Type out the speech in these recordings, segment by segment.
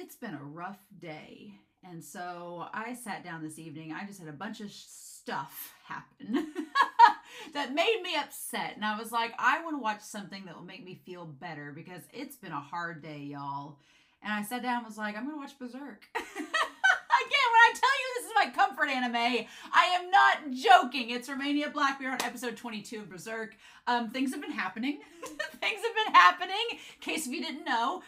it's been a rough day. And so I sat down this evening. I just had a bunch of stuff happen that made me upset. And I was like, I want to watch something that will make me feel better because it's been a hard day, y'all. And I sat down and was like, I'm going to watch Berserk. Again, when I tell you this is my comfort anime, I am not joking. It's Romania Black. We're on episode 22 of Berserk. Things have been happening. Things have been happening. In case if you didn't know,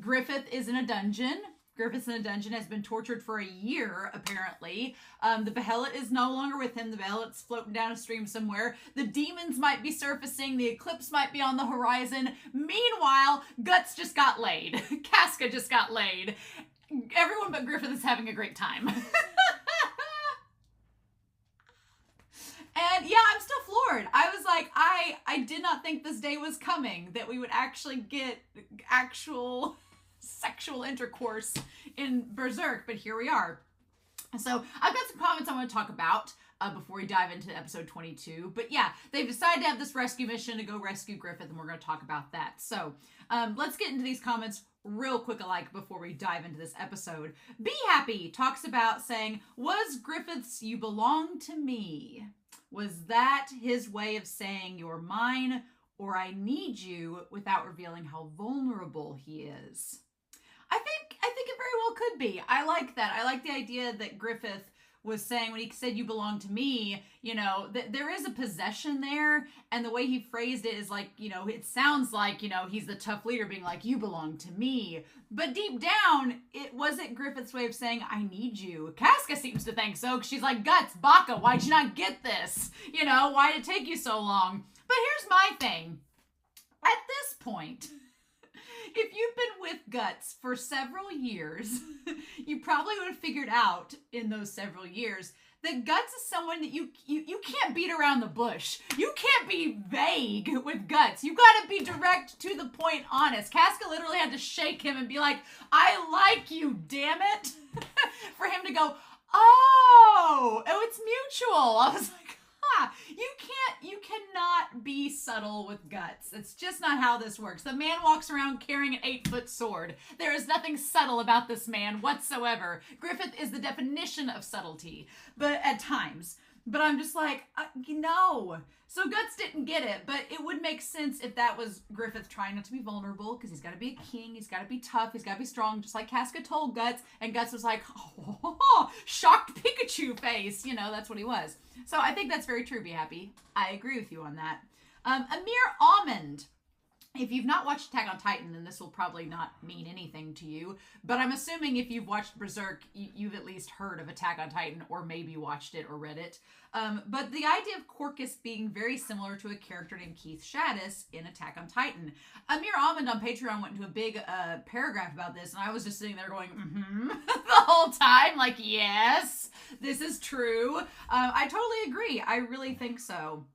Griffith is in a dungeon. Griffith's in a dungeon, has been tortured for a year, apparently. The Behelit is no longer with him. The Behelit's floating down a stream somewhere. The demons might be surfacing. The eclipse might be on the horizon. Meanwhile, Guts just got laid. Casca just got laid. Everyone but Griffith is having a great time. And yeah, I'm still floored. I was like, I did not think this day was coming, that we would actually get actual sexual intercourse in Berserk, but here we are. So I've got some comments I want to talk about before we dive into episode 22. But yeah, they've decided to have this rescue mission to go rescue Griffith, and we're going to talk about that. So let's get into these comments real quick alike before we dive into this episode. Be Happy talks about saying, was Griffith's "you belong to me"? Was that his way of saying "you're mine" or "I need you" without revealing how vulnerable he is? I think it very well could be. I like that. I like the idea that Griffith was saying when he said "you belong to me," you know, that there is a possession there, and the way he phrased it is like, you know, it sounds like, you know, he's the tough leader being like, "you belong to me." But deep down, it wasn't Griffith's way of saying, "I need you." Casca seems to think so, because she's like, "Guts, Baka, why'd you not get this? You know, why did it take you so long?" But here's my thing. At this point, if you've been with Guts for several years, you probably would have figured out in those several years that Guts is someone that you can't beat around the bush. You can't be vague with Guts. You got to be direct, to the point, honest. Casca literally had to shake him and be like, "I like you, damn it." For him to go, oh, it's mutual. I was like, you cannot be subtle with Guts. It's just not how this works. The man walks around carrying an 8-foot sword. There is nothing subtle about this man whatsoever. Griffith is the definition of subtlety, but at times. But I'm just like, no. So Guts didn't get it, but it would make sense if that was Griffith trying not to be vulnerable, because he's got to be a king, he's got to be tough, he's got to be strong, just like Casca told Guts, and Guts was like, oh, shocked Pikachu face. You know, that's what he was. So I think that's very true, Be Happy. I agree with you on that. Amir Almond. If you've not watched Attack on Titan, then this will probably not mean anything to you. But I'm assuming if you've watched Berserk, you've at least heard of Attack on Titan, or maybe watched it or read it. But the idea of Corcus being very similar to a character named Keith Shaddis in Attack on Titan. Amir Almond on Patreon went into a big paragraph about this, and I was just sitting there going, the whole time, like, yes, this is true. I totally agree. I really think so.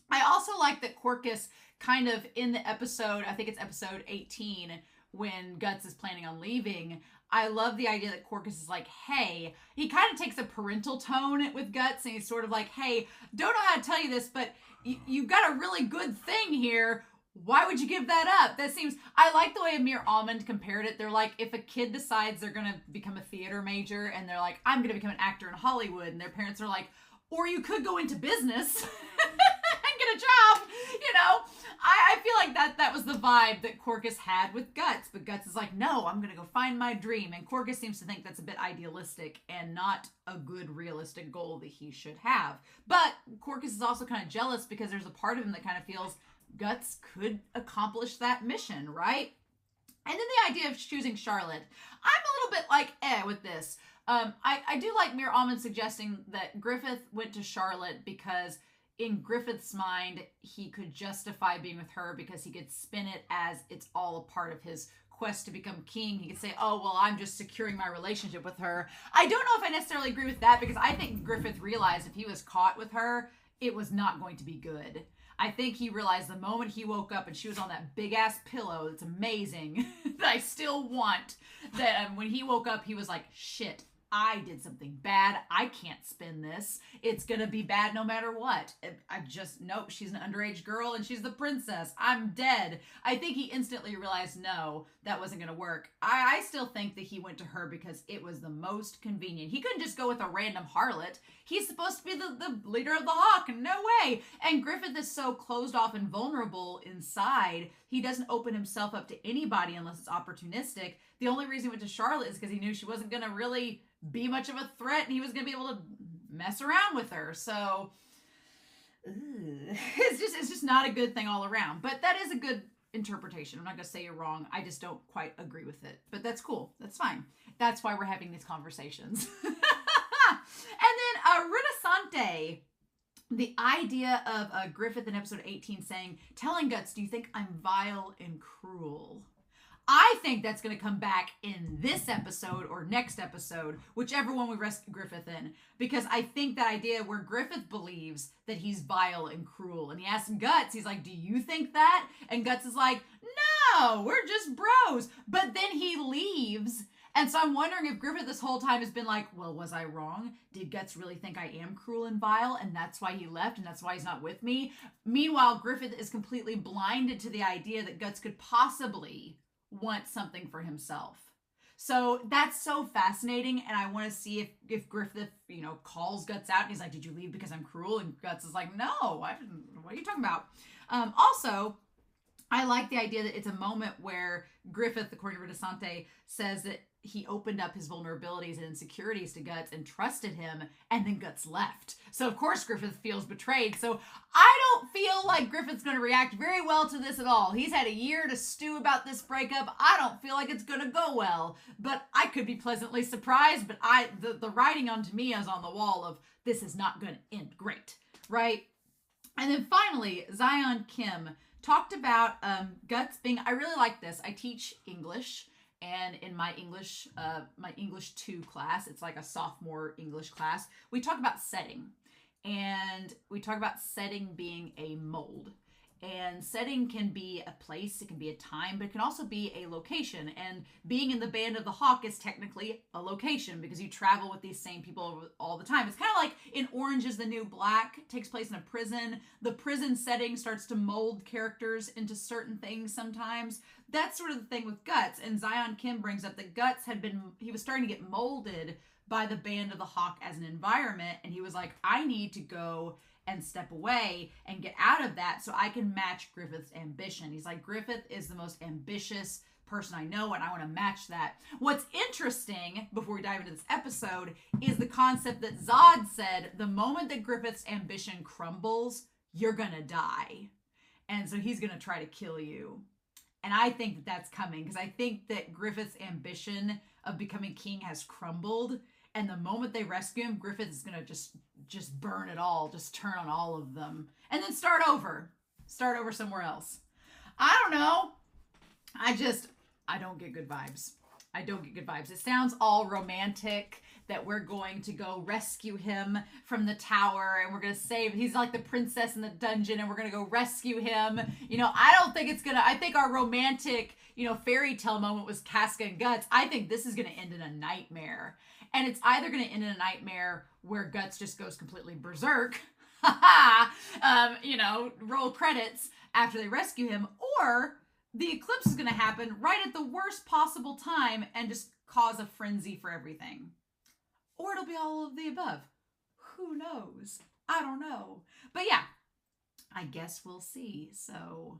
I also like that Corcus kind of in the episode, I think it's episode 18, when Guts is planning on leaving, I love the idea that Corcus is like, hey, he kind of takes a parental tone with Guts, and he's sort of like, hey, don't know how to tell you this, but you've got a really good thing here. Why would you give that up? That seems, I like the way Amir Almond compared it. They're like, if a kid decides they're going to become a theater major, and they're like, I'm going to become an actor in Hollywood, and their parents are like, or you could go into business and get a job, you know. I feel like that was the vibe that Corcus had with Guts, but Guts is like, no, I'm gonna go find my dream, and Corcus seems to think that's a bit idealistic and not a good realistic goal that he should have. But Corcus is also kind of jealous because there's a part of him that kind of feels Guts could accomplish that mission, right? And then the idea of choosing Charlotte, I'm a little bit like with this. I do like Mir Almond suggesting that Griffith went to Charlotte because in Griffith's mind, he could justify being with her because he could spin it as it's all a part of his quest to become king. He could say, oh, well, I'm just securing my relationship with her. I don't know if I necessarily agree with that, because I think Griffith realized if he was caught with her, it was not going to be good. I think he realized the moment he woke up and she was on that big ass pillow that's amazing, that I still want, that when he woke up, he was like, shit, I did something bad. I can't spin this. It's going to be bad no matter what. Nope, she's an underage girl and she's the princess. I'm dead. I think he instantly realized, no, that wasn't going to work. I still think that he went to her because it was the most convenient. He couldn't just go with a random harlot. He's supposed to be the leader of the Hawk. No way. And Griffith is so closed off and vulnerable inside, he doesn't open himself up to anybody unless it's opportunistic. The only reason he went to Charlotte is because he knew she wasn't going to really be much of a threat and he was going to be able to mess around with her. So it's just not a good thing all around. But that is a good interpretation. I'm not going to say you're wrong. I just don't quite agree with it. But that's cool. That's fine. That's why we're having these conversations. And then Renaissante, the idea of Griffith in episode 18 saying, telling Guts, do you think I'm vile and cruel? I think that's going to come back in this episode or next episode, whichever one we rest Griffith in, because I think that idea where Griffith believes that he's vile and cruel, and he asks Guts, he's like, do you think that? And Guts is like, no, we're just bros. But then he leaves. And so I'm wondering if Griffith this whole time has been like, well, was I wrong? Did Guts really think I am cruel and vile? And that's why he left and that's why he's not with me? Meanwhile, Griffith is completely blinded to the idea that Guts could possibly want something for himself. So that's so fascinating, and I want to see if Griffith, calls Guts out and he's like, did you leave because I'm cruel? And Guts is like, no, I didn't. What are you talking about? Also, I like the idea that it's a moment where Griffith, according to Renaissante, says that he opened up his vulnerabilities and insecurities to Guts and trusted him, and then Guts left. So, of course, Griffith feels betrayed. So, I don't feel like Griffith's going to react very well to this at all. He's had a year to stew about this breakup. I don't feel like it's going to go well, but I could be pleasantly surprised, but the writing onto me is on the wall of this is not going to end great, right? And then finally, Zion Kim talked about Guts being, I really like this. I teach English. And in my English 2 class, it's like a sophomore English class, we talk about setting. And we talk about setting being a mold. And setting can be a place, it can be a time, but it can also be a location. And being in the Band of the Hawk is technically a location because you travel with these same people all the time. It's kind of like in Orange is the New Black, it takes place in a prison. The prison setting starts to mold characters into certain things sometimes. That's sort of the thing with Guts. And Zion Kim brings up that Guts he was starting to get molded by the Band of the Hawk as an environment. And he was like, I need to go and step away and get out of that so I can match Griffith's ambition. He's like, Griffith is the most ambitious person I know, and I want to match that. What's interesting, before we dive into this episode, is the concept that Zod said, the moment that Griffith's ambition crumbles, you're gonna die. And so he's gonna try to kill you. And I think that that's coming, because I think that Griffith's ambition of becoming king has crumbled. And the moment they rescue him, Griffith is going to just burn it all, just turn on all of them. And then start over somewhere else. I don't know. I don't get good vibes. It sounds all romantic that we're going to go rescue him from the tower and we're going to save, he's like the princess in the dungeon and we're going to go rescue him. I don't think I think our romantic, fairy tale moment was Casca and Guts. I think this is going to end in a nightmare. And it's either going to end in a nightmare where Guts just goes completely berserk, roll credits after they rescue him, or the eclipse is going to happen right at the worst possible time and just cause a frenzy for everything. Or it'll be all of the above. Who knows? I don't know. But yeah, I guess we'll see. So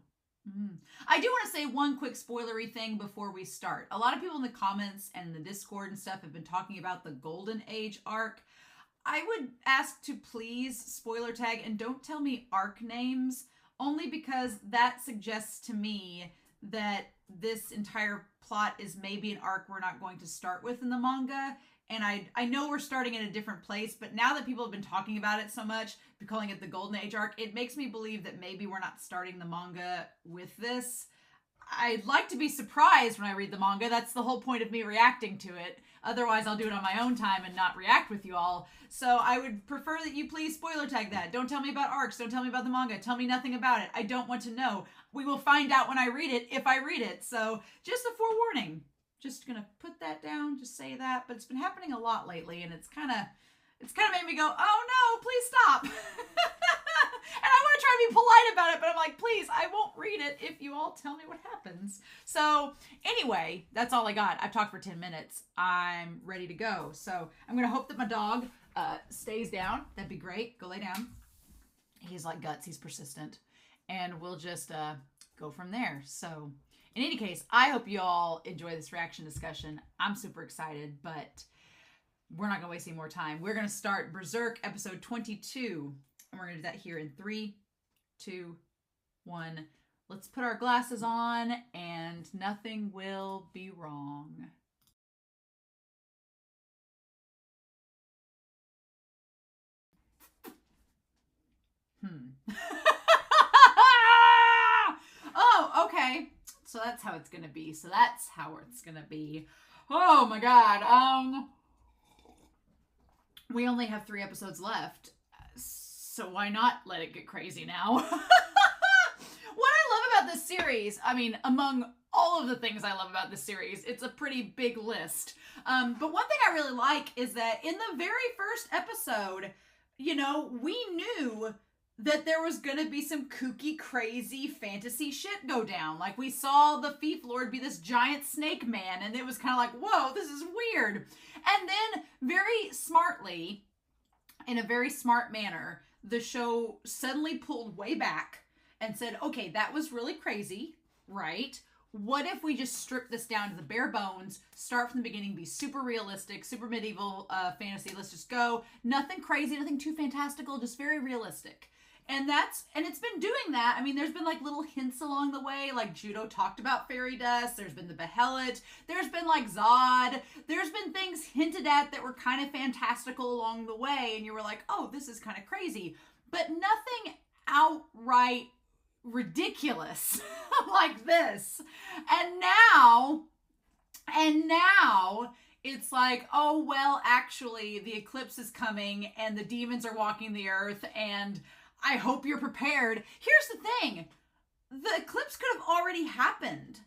I do want to say one quick spoilery thing before we start. A lot of people in the comments and in the Discord and stuff have been talking about the Golden Age arc. I would ask to please spoiler tag and don't tell me arc names, only because that suggests to me that this entire plot is maybe an arc we're not going to start with in the manga. And I know we're starting in a different place, but now that people have been talking about it so much, calling it the Golden Age arc, it makes me believe that maybe we're not starting the manga with this. I'd like to be surprised when I read the manga. That's the whole point of me reacting to it. Otherwise, I'll do it on my own time and not react with you all. So I would prefer that you please spoiler tag that. Don't tell me about arcs. Don't tell me about the manga. Tell me nothing about it. I don't want to know. We will find out when I read it, if I read it. So just a forewarning. Just gonna put that down, just say that. But it's been happening a lot lately, and it's kind of made me go, oh no, please stop. And I want to try to be polite about it, but I'm like, please, I won't read it if you all tell me what happens. So anyway, that's all I got. I've talked for 10 minutes. I'm ready to go. So I'm going to hope that my dog stays down. That'd be great. Go lay down. He's like Guts. He's persistent. And we'll just go from there. So in any case, I hope you all enjoy this reaction discussion. I'm super excited, but we're not going to waste any more time. We're going to start Berserk episode 22. And we're going to do that here in 3, 2, 1. Let's put our glasses on and nothing will be wrong. Oh, okay. So that's how it's going to be. Oh my God. We only have 3 episodes left. So why not let it get crazy now? What I love about this series, I mean, among all of the things I love about this series, it's a pretty big list. But one thing I really like is that in the very first episode, you know, we knew that there was going to be some kooky, crazy fantasy shit go down. Like, we saw the Thief Lord be this giant snake man, and it was kind of like, whoa, this is weird. And then, very smartly, in a very smart manner, the show suddenly pulled way back and said, okay, that was really crazy, right? What if we just strip this down to the bare bones, start from the beginning, be super realistic, super medieval fantasy, let's just go. Nothing crazy, nothing too fantastical, just very realistic. And it's been doing that. I mean, there's been like little hints along the way, like Judo talked about fairy dust, there's been the Behelit, there's been like Zod, there's been things hinted at that were kind of fantastical along the way, and you were like, oh, this is kind of crazy. But nothing outright ridiculous like this. And now it's like, oh, well, actually, the eclipse is coming and the demons are walking the earth, and I hope you're prepared. Here's the thing. The eclipse could have already happened.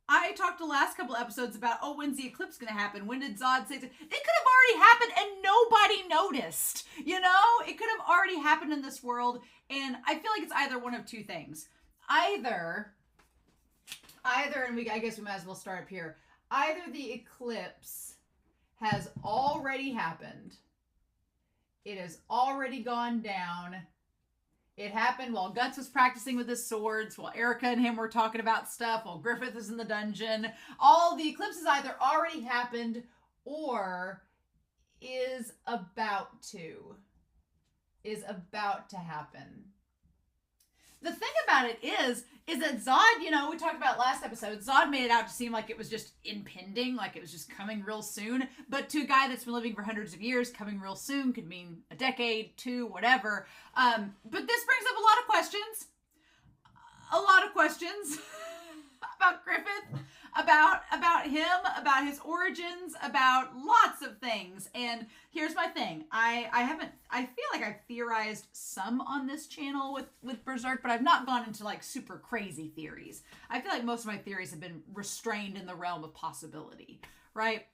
I talked the last couple episodes about, oh, when's the eclipse going to happen? When did Zod say it? It could have already happened and nobody noticed. You know? It could have already happened in this world. And I feel like it's either one of 2 things. Either, and I guess we might as well start up here. Either the eclipse has already happened. It has already gone down. It happened while Guts was practicing with his swords, while Erica and him were talking about stuff, while Griffith is in the dungeon. All the eclipses either already happened or is about to happen. The thing about it is that Zod, you know, we talked about last episode, Zod made it out to seem like it was just impending, like it was just coming real soon. But to a guy that's been living for hundreds of years, coming real soon could mean a decade, 2, whatever. But this brings up a lot of questions. About Griffith, about him, about his origins, about lots of things. And here's my thing. I feel like I've theorized some on this channel with Berserk, but I've not gone into like super crazy theories. I feel like most of my theories have been restrained in the realm of possibility, right?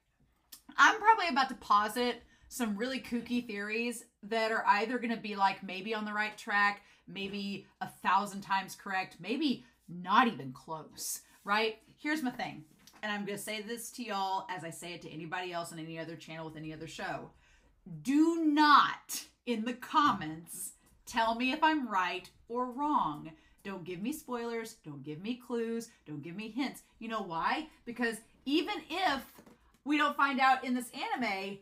I'm probably about to posit some really kooky theories that are either going to be like maybe on the right track, maybe 1,000 times correct, maybe not even close, right? Here's my thing, and I'm going to say this to y'all as I say it to anybody else on any other channel with any other show. Do not, in the comments, tell me if I'm right or wrong. Don't give me spoilers. Don't give me clues. Don't give me hints. You know why? Because even if we don't find out in this anime,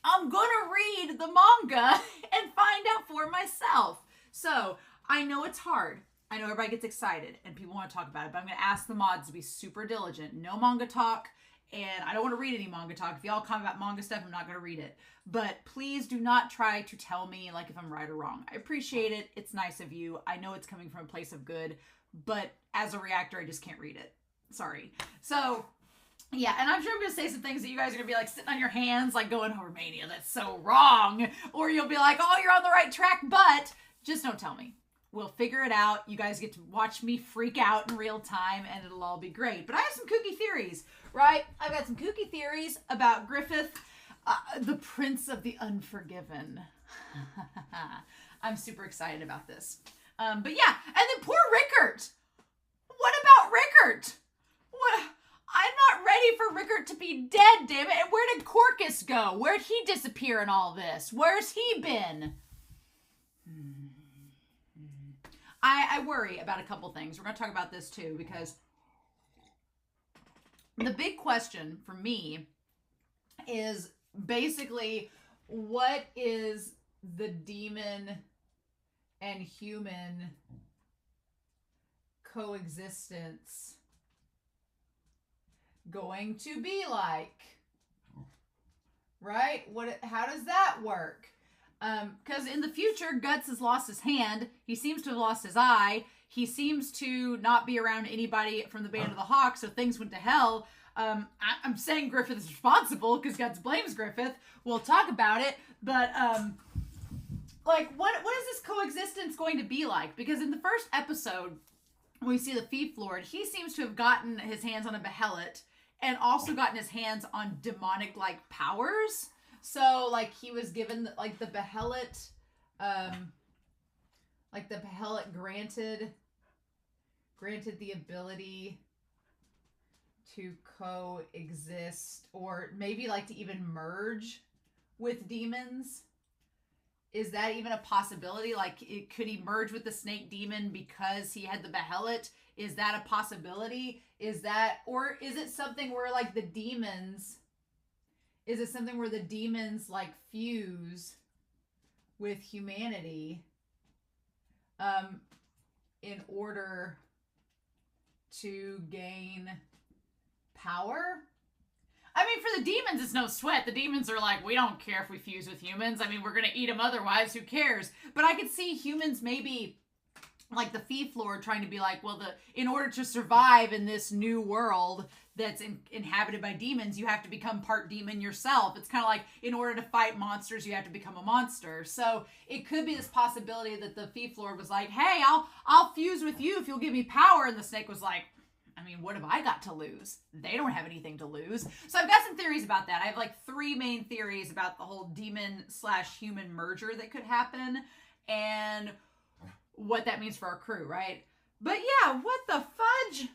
I'm going to read the manga and find out for myself. So I know it's hard. I know everybody gets excited and people want to talk about it, but I'm going to ask the mods to be super diligent. No manga talk, and I don't want to read any manga talk. If y'all comment about manga stuff, I'm not going to read it. But please do not try to tell me like if I'm right or wrong. I appreciate it. It's nice of you. I know it's coming from a place of good, but as a reactor, I just can't read it. Sorry. So yeah, and I'm sure I'm going to say some things that you guys are going to be like sitting on your hands, like going, oh, Romania, that's so wrong. Or you'll be like, oh, you're on the right track, but just don't tell me. We'll figure it out. You guys get to watch me freak out in real time, and it'll all be great. But I have some kooky theories, right? I've got some kooky theories about Griffith, the Prince of the Unforgiven. I'm super excited about this. But yeah, and then poor Rickert. What about Rickert? What? I'm not ready for Rickert to be dead, damn it. And where did Corcus go? Where'd he disappear in all this? Where's he been? I worry about a couple things. We're going to talk about this too, because the big question for me is basically, what is the demon and human coexistence going to be like? Right? How does that work? Because in the future, Guts has lost his hand. He seems to have lost his eye. He seems to not be around anybody from the Band of the Hawk, so things went to hell. I'm saying Griffith is responsible because Guts blames Griffith. We'll talk about it. But, like, what is this coexistence going to be like? Because in the first episode, when we see the Thief Lord, he seems to have gotten his hands on a Behelit and also gotten his hands on demonic-like powers. So, like, he was given, like, the Behelit, granted the ability to coexist, or maybe, like, to even merge with demons. Is that even a possibility? Like, could he merge with the snake demon because he had the Behelit? Is that a possibility? Or is it something where, like, the demons... Is it something where the demons, like, fuse with humanity in order to gain power? I mean, for the demons, it's no sweat. The demons are like, we don't care if we fuse with humans. I mean, we're going to eat them otherwise. Who cares? But I could see humans maybe... like the Thief Lord trying to be like, well, in order to survive in this new world that's inhabited by demons, you have to become part demon yourself. It's kind of like, in order to fight monsters, you have to become a monster. So it could be this possibility that the Thief Lord was like, hey, I'll fuse with you if you'll give me power. And the snake was like, I mean, what have I got to lose? They don't have anything to lose. So I've got some theories about that. I have like 3 main theories about the whole demon/human merger that could happen, and what that means for our crew, right? But yeah, what the fudge?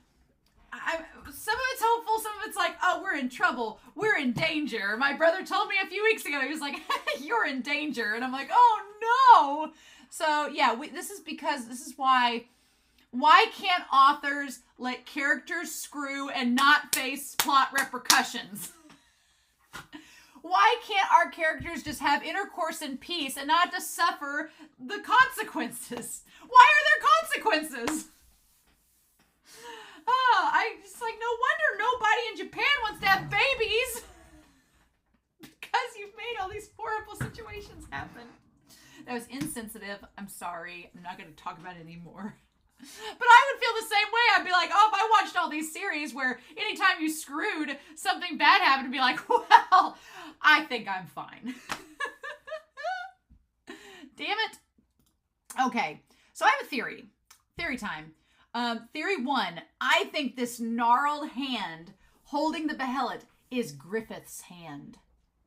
Some of it's hopeful, some of it's like, oh, we're in trouble. We're in danger. My brother told me a few weeks ago, he was like, you're in danger. And I'm like, oh no. So yeah, this is why can't authors let characters screw and not face plot repercussions? Why can't our characters just have intercourse in peace and not have to suffer the consequences? Why are there consequences? It's like, no wonder nobody in Japan wants to have babies. Because you've made all these horrible situations happen. That was insensitive. I'm sorry. I'm not going to talk about it anymore. But I would feel the same way. I'd be like, oh, if I watched all these series where anytime you screwed, something bad happened, I'd be like, well, I think I'm fine. Damn it. Okay, so I have a theory. Theory time. Theory 1. I think this gnarled hand holding the Behelit is Griffith's hand.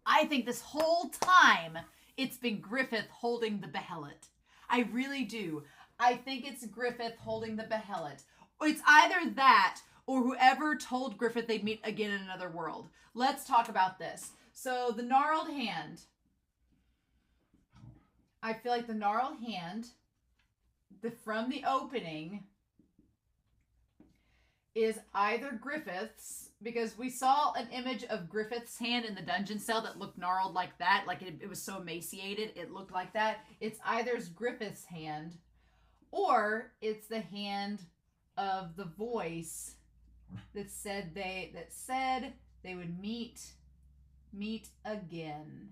I think this whole time it's been Griffith holding the Behelit. I really do. I think it's Griffith holding the Behelit. It's either that or whoever told Griffith they'd meet again in another world. Let's talk about this. So the gnarled hand. I feel like the gnarled hand from the opening is either Griffith's, because we saw an image of Griffith's hand in the dungeon cell that looked gnarled like that. Like it was so emaciated, it looked like that. It's either Griffith's hand, or it's the hand of the voice that said they would meet again.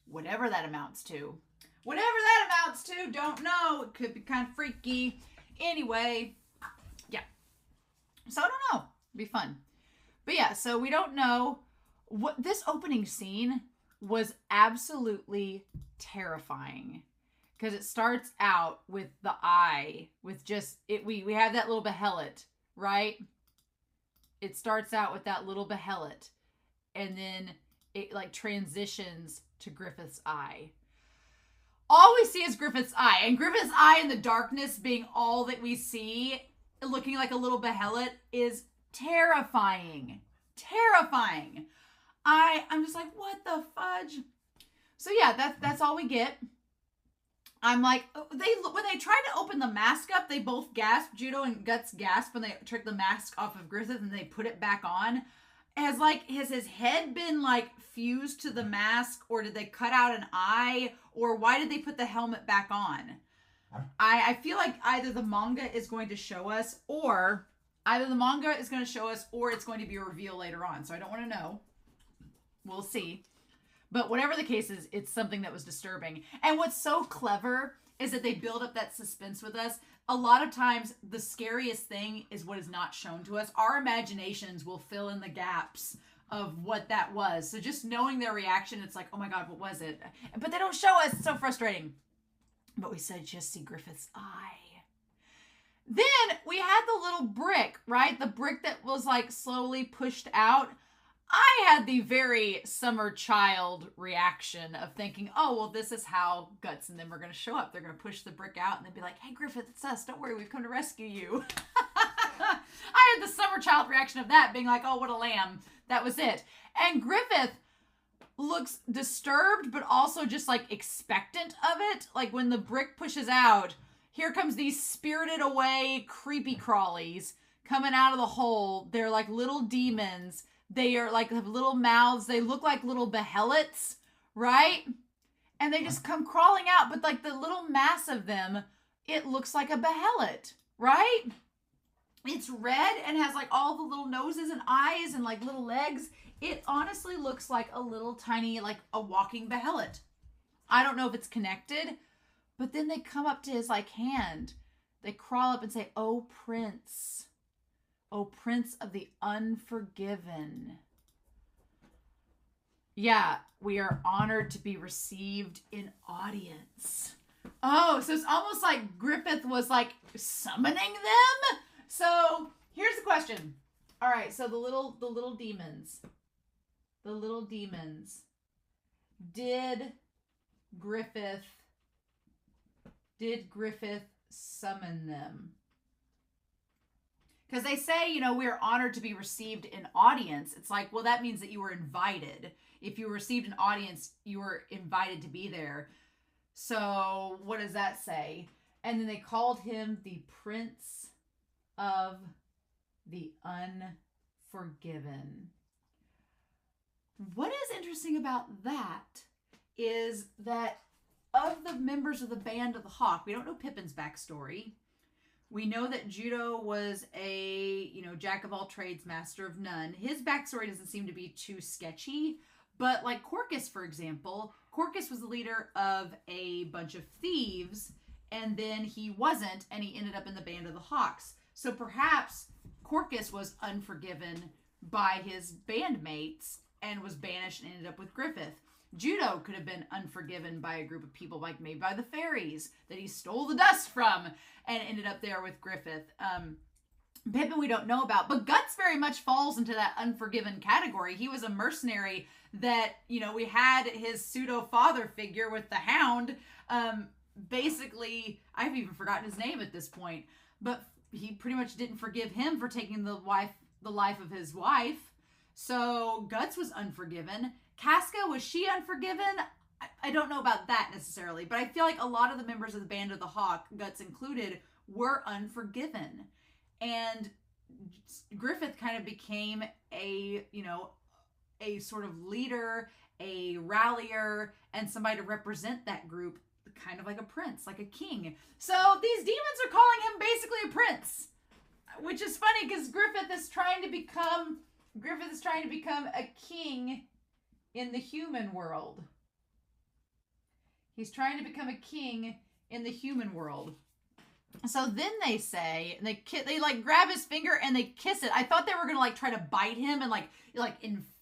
Whatever that amounts to. Whatever that amounts to, don't know. It could be kind of freaky. Anyway, yeah. So I don't know. It'd be fun. But yeah, so we don't know. What this opening scene was absolutely terrifying. Because it starts out with the eye, with just it. We have that little Behelit, right? it starts out with that little behelit, and then it like transitions to Griffith's eye. All we see is Griffith's eye, and Griffith's eye in the darkness being all that we see, looking like a little behelit, is terrifying. Terrifying. I'm just like, what the fudge? So yeah, that's all we get. I'm like, when they tried to open the mask up, they both gasped. Judo and Guts gasped when they took the mask off of Griffith and they put it back on. Has his head been like fused to the mask, or did they cut out an eye, or why did they put the helmet back on? I feel like either the manga is going to show us, or it's going to be a reveal later on. So I don't want to know. We'll see. But whatever the case is, it's something that was disturbing. And what's so clever is that they build up that suspense with us. A lot of times, the scariest thing is what is not shown to us. Our imaginations will fill in the gaps of what that was. So just knowing their reaction, it's like, oh my God, what was it? But they don't show us. It's so frustrating. But we said, just see Griffith's eye. Then we had the little brick, right? The brick that was like slowly pushed out. I had the very summer child reaction of thinking, oh, well, this is how Guts and them are going to show up. They're going to push the brick out and then be like, hey, Griffith, it's us. Don't worry, we've come to rescue you. I had the summer child reaction of that, being like, oh, what a lamb. That was it. And Griffith looks disturbed, but also just like expectant of it. Like when the brick pushes out, here comes these spirited away creepy crawlies coming out of the hole. They're like little demons. They are like, have little mouths. They look like little behelits, right? And they just come crawling out. But like the little mass of them, it looks like a behelit, right? It's red and has like all the little noses and eyes and like little legs. It honestly looks like a little tiny, like a walking behelit. I don't know if it's connected, but then they come up to his like hand. They crawl up and say, oh, Prince. O Prince of the Unforgiven. Yeah, we are honored to be received in audience. Oh, so it's almost like Griffith was like summoning them. So here's the question. All right, so the little demons. The little demons. Did Griffith summon them? Because they say, we're honored to be received in audience. It's like, well, that means that you were invited. If you received an audience, you were invited to be there. So what does that say? And then they called him the Prince of the Unforgiven. What is interesting about that is that of the members of the Band of the Hawk, we don't know Pippin's backstory. We know that Judo was a, jack of all trades, master of none. His backstory doesn't seem to be too sketchy. But like Corcus, for example, Corcus was the leader of a bunch of thieves, and then he wasn't, and he ended up in the Band of the Hawks. So perhaps Corcus was unforgiven by his bandmates and was banished and ended up with Griffith. Judo could have been unforgiven by a group of people, like maybe by the fairies that he stole the dust from and ended up there with Griffith. Pippin we don't know about, but Guts very much falls into that unforgiven category. He was a mercenary that, we had his pseudo father figure with the Hound. Basically, I've even forgotten his name at this point, but he pretty much didn't forgive him for taking the life of his wife. So Guts was unforgiven. Casca, was she unforgiven? I don't know about that necessarily, but I feel like a lot of the members of the Band of the Hawk, Guts included, were unforgiven. And Griffith kind of became a sort of leader, a rallier, and somebody to represent that group, kind of like a prince, like a king. So these demons are calling him basically a prince, which is funny because Griffith is trying to become a king in the human world. He's trying to become a king in the human world. So then they say, and they like grab his finger and they kiss it. I thought they were gonna like try to bite him and like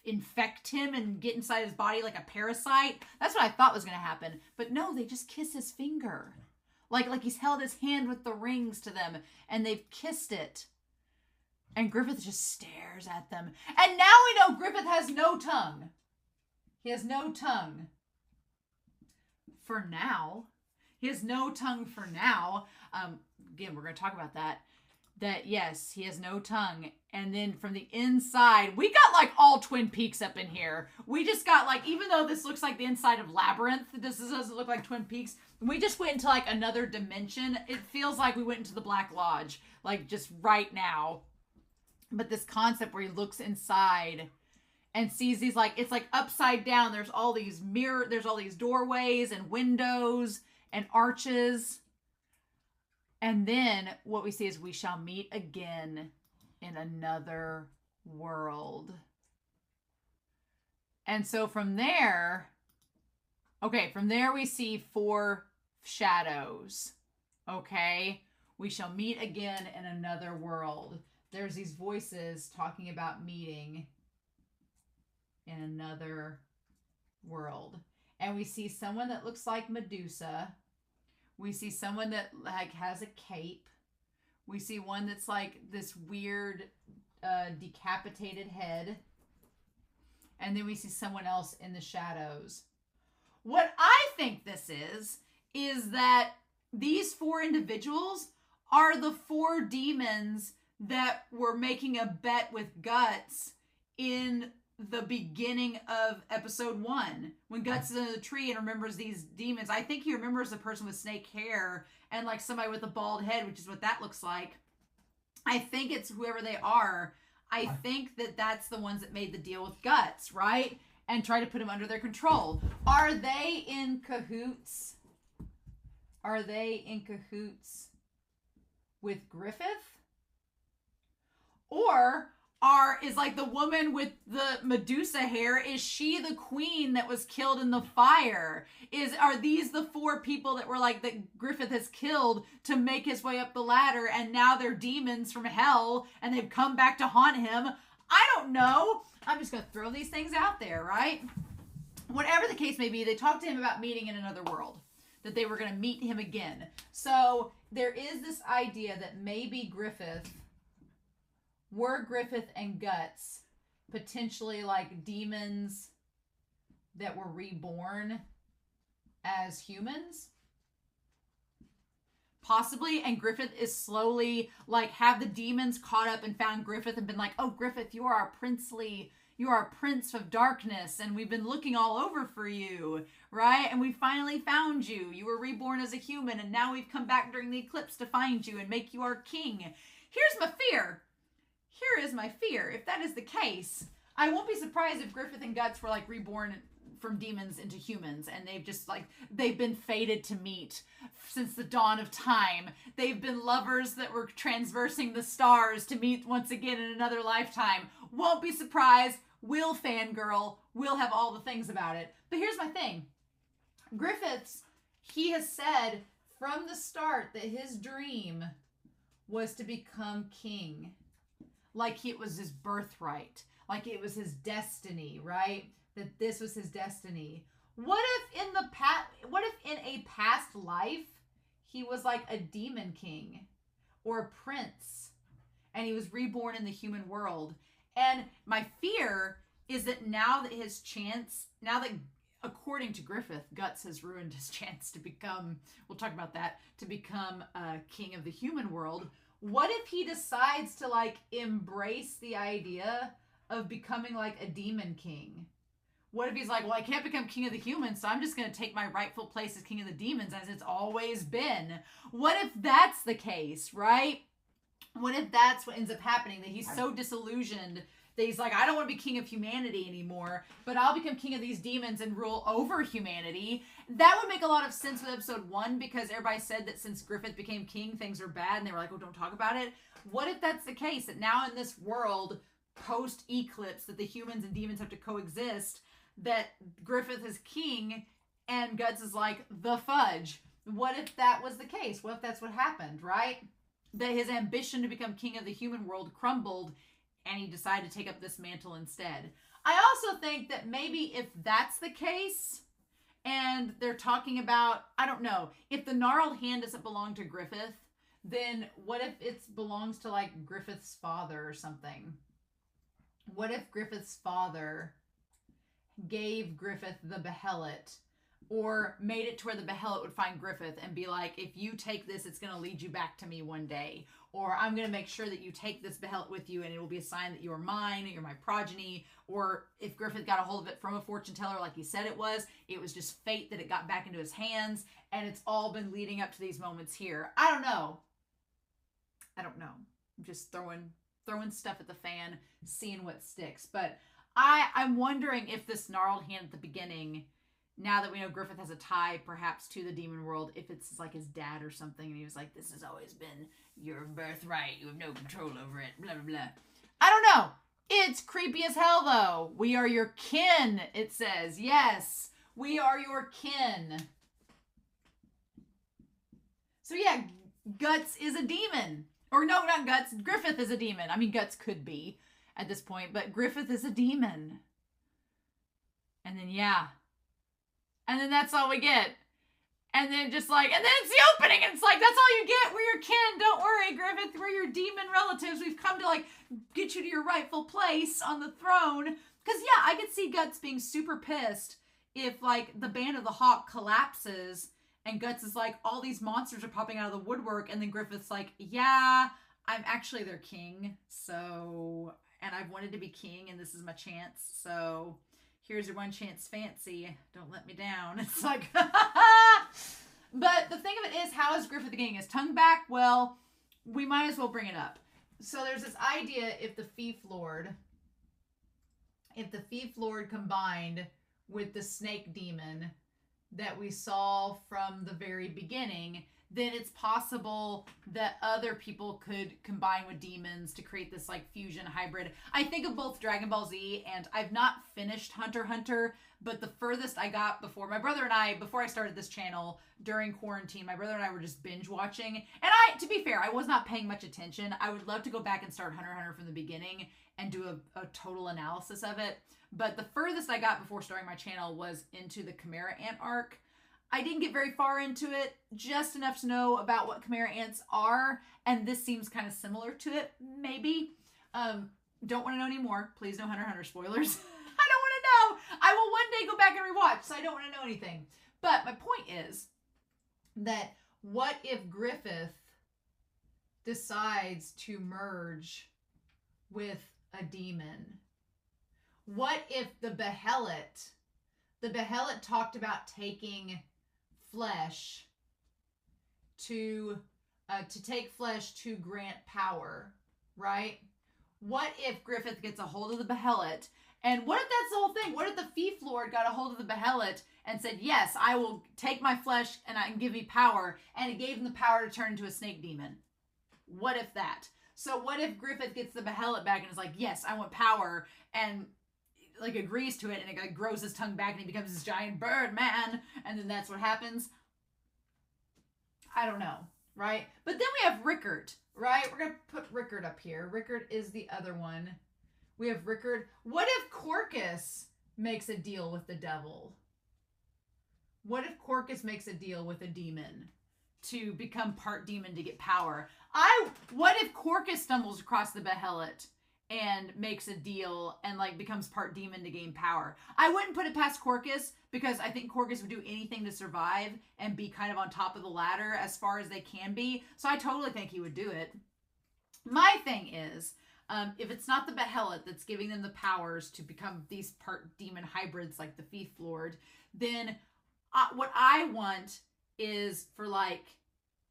infect him and get inside his body like a parasite. That's what I thought was gonna happen. But no, they just kiss his finger, like he's held his hand with the rings to them, and they've kissed it. And Griffith just stares at them. And now we know Griffith has no tongue. He has no tongue. For now. He has no tongue for now. Again, we're going to talk about that. That, yes, he has no tongue. And then from the inside, we got like all Twin Peaks up in here. We just got like, even though this looks like the inside of Labyrinth, this doesn't look like Twin Peaks. We just went into like another dimension. It feels like we went into the Black Lodge, like just right now. But this concept where he looks inside and sees these like, it's like upside down. There's all these there's all these doorways and windows and arches. And then what we see is we shall meet again in another world. And so from there we see 4 shadows. Okay? We shall meet again in another world. There's these voices talking about meeting in another world. And we see someone that looks like Medusa. We see someone that like has a cape. We see one that's like this weird decapitated head. And then we see someone else in the shadows. What I think this is that these 4 individuals are the 4 demons that were making a bet with Guts in the beginning of episode 1 when Guts is in the tree and remembers these demons. I think he remembers the person with snake hair and like somebody with a bald head, which is what that looks like. I think it's whoever they are. I think that that's the ones that made the deal with Guts, right? And try to put him under their control. Are they in cahoots? Are they in cahoots with Griffith? Or is like the woman with the Medusa hair, is she the queen that was killed in the fire? Are these the 4 people that were like that Griffith has killed to make his way up the ladder, and now they're demons from hell and they've come back to haunt him? I don't know. I'm just going to throw these things out there, right? Whatever the case may be, they talked to him about meeting in another world, that they were going to meet him again. So there is this idea that maybe were Griffith and Guts potentially like demons that were reborn as humans? Possibly. And Griffith is slowly like, have the demons caught up and found Griffith and been like, oh, Griffith, you are a prince of darkness, and we've been looking all over for you, right? And we finally found you. You were reborn as a human, and now we've come back during the eclipse to find you and make you our king. Here's my fear. Here is my fear. If that is the case, I won't be surprised if Griffith and Guts were like reborn from demons into humans, and they've been fated to meet since the dawn of time. They've been lovers that were transversing the stars to meet once again in another lifetime. Won't be surprised. Will fangirl. Will have all the things about it. But here's my thing. He has said from the start that his dream was to become king. Like it was his birthright. Like it was his destiny, right? That this was his destiny. What if in a past life he was like a demon king or a prince and he was reborn in the human world? And my fear is that now that according to Griffith, Guts has ruined his chance to become, we'll talk about that, to become king of the human world. What if he decides to like embrace the idea of becoming like a demon king? What if he's like, well, I can't become king of the humans, so I'm just going to take my rightful place as king of the demons as it's always been? What if that's the case, right? What if that's what ends up happening? That he's so disillusioned that he's like, I don't want to be king of humanity anymore, but I'll become king of these demons and rule over humanity. That would make a lot of sense with episode 1, because everybody said that since Griffith became king, things are bad, and they were like, oh, don't talk about it. What if that's the case, that now in this world, post-eclipse, that the humans and demons have to coexist, that Griffith is king, and Guts is like, the fudge? What if that was the case? What if that's what happened, right? That his ambition to become king of the human world crumbled, and he decided to take up this mantle instead. I also think that maybe if that's the case, and they're talking about, I don't know, if the gnarled hand doesn't belong to Griffith, then what if it belongs to like Griffith's father or something? What if Griffith's father gave Griffith the behelit, or made it to where the behelit would find Griffith and be like, if you take this, it's going to lead you back to me one day. Or I'm going to make sure that you take this behelit with you and it will be a sign that you're mine, you're my progeny. Or if Griffith got a hold of it from a fortune teller like he said it was just fate that it got back into his hands. And it's all been leading up to these moments here. I don't know. I'm just throwing stuff at the fan, seeing what sticks. But I'm wondering if this gnarled hand at the beginning, now that we know Griffith has a tie perhaps to the demon world, if it's like his dad or something, and he was like, this has always been your birthright, you have no control over it, blah, blah, blah. I don't know. It's creepy as hell, though. We are your kin, it says. Yes, we are your kin. So yeah, Guts is a demon. Or no, not Guts. Griffith is a demon. I mean, Guts could be at this point, but Griffith is a demon. And then, yeah. And then that's all we get. And then just like, and then it's the opening. And it's like, that's all you get. We're your kin. Don't worry, Griffith. We're your demon relatives. We've come to like get you to your rightful place on the throne. Because yeah, I could see Guts being super pissed if like the Band of the Hawk collapses and Guts is like, all these monsters are popping out of the woodwork. And then Griffith's like, yeah, I'm actually their king. So, and I've wanted to be king and this is my chance. So here's your one chance, fancy. Don't let me down. It's like, but the thing of it is, how is Griffith getting his tongue back? Well, we might as well bring it up. So there's this idea if the Fief Lord combined with the snake demon that we saw from the very beginning, then it's possible that other people could combine with demons to create this like fusion hybrid. I think of both Dragon Ball Z, and I've not finished Hunter x Hunter, but the furthest I got before I started this channel during quarantine, my brother and I were just binge watching. And to be fair, I was not paying much attention. I would love to go back and start Hunter x Hunter from the beginning and do a total analysis of it. But the furthest I got before starting my channel was into the Chimera Ant arc. I didn't get very far into it, just enough to know about what Chimera Ants are, and this seems kind of similar to it, maybe. Don't want to know anymore. Please no Hunter x Hunter spoilers. I don't want to know. I will one day go back and rewatch, so I don't want to know anything. But my point is that what if Griffith decides to merge with a demon? What if the behelit talked about taking flesh to take flesh to grant power, right? What if Griffith gets a hold of the behelit? And what if that's the whole thing? What if the Fief Lord got a hold of the behelit and said, yes, I will take my flesh and I can give me power, and it gave him the power to turn into a snake demon? What if that? So what if Griffith gets the behelit back and is like, yes, I want power, and like agrees to it, and it like grows his tongue back and he becomes this giant bird man, and then that's what happens? I don't know, right? But then we have Rickert, right? We're gonna put Rickert up here. Rickert is the other one. We have Rickert. What if Corcus makes a deal with the devil? What if Corcus makes a deal with a demon to become part demon to get power? What if Corcus stumbles across the behelit and makes a deal and like becomes part demon to gain power? I wouldn't put it past Corcus, because I think Corcus would do anything to survive and be kind of on top of the ladder as far as they can be. So I totally think he would do it. My thing is, if it's not the behelit that's giving them the powers to become these part demon hybrids like the Fief Lord, then what I want is for like,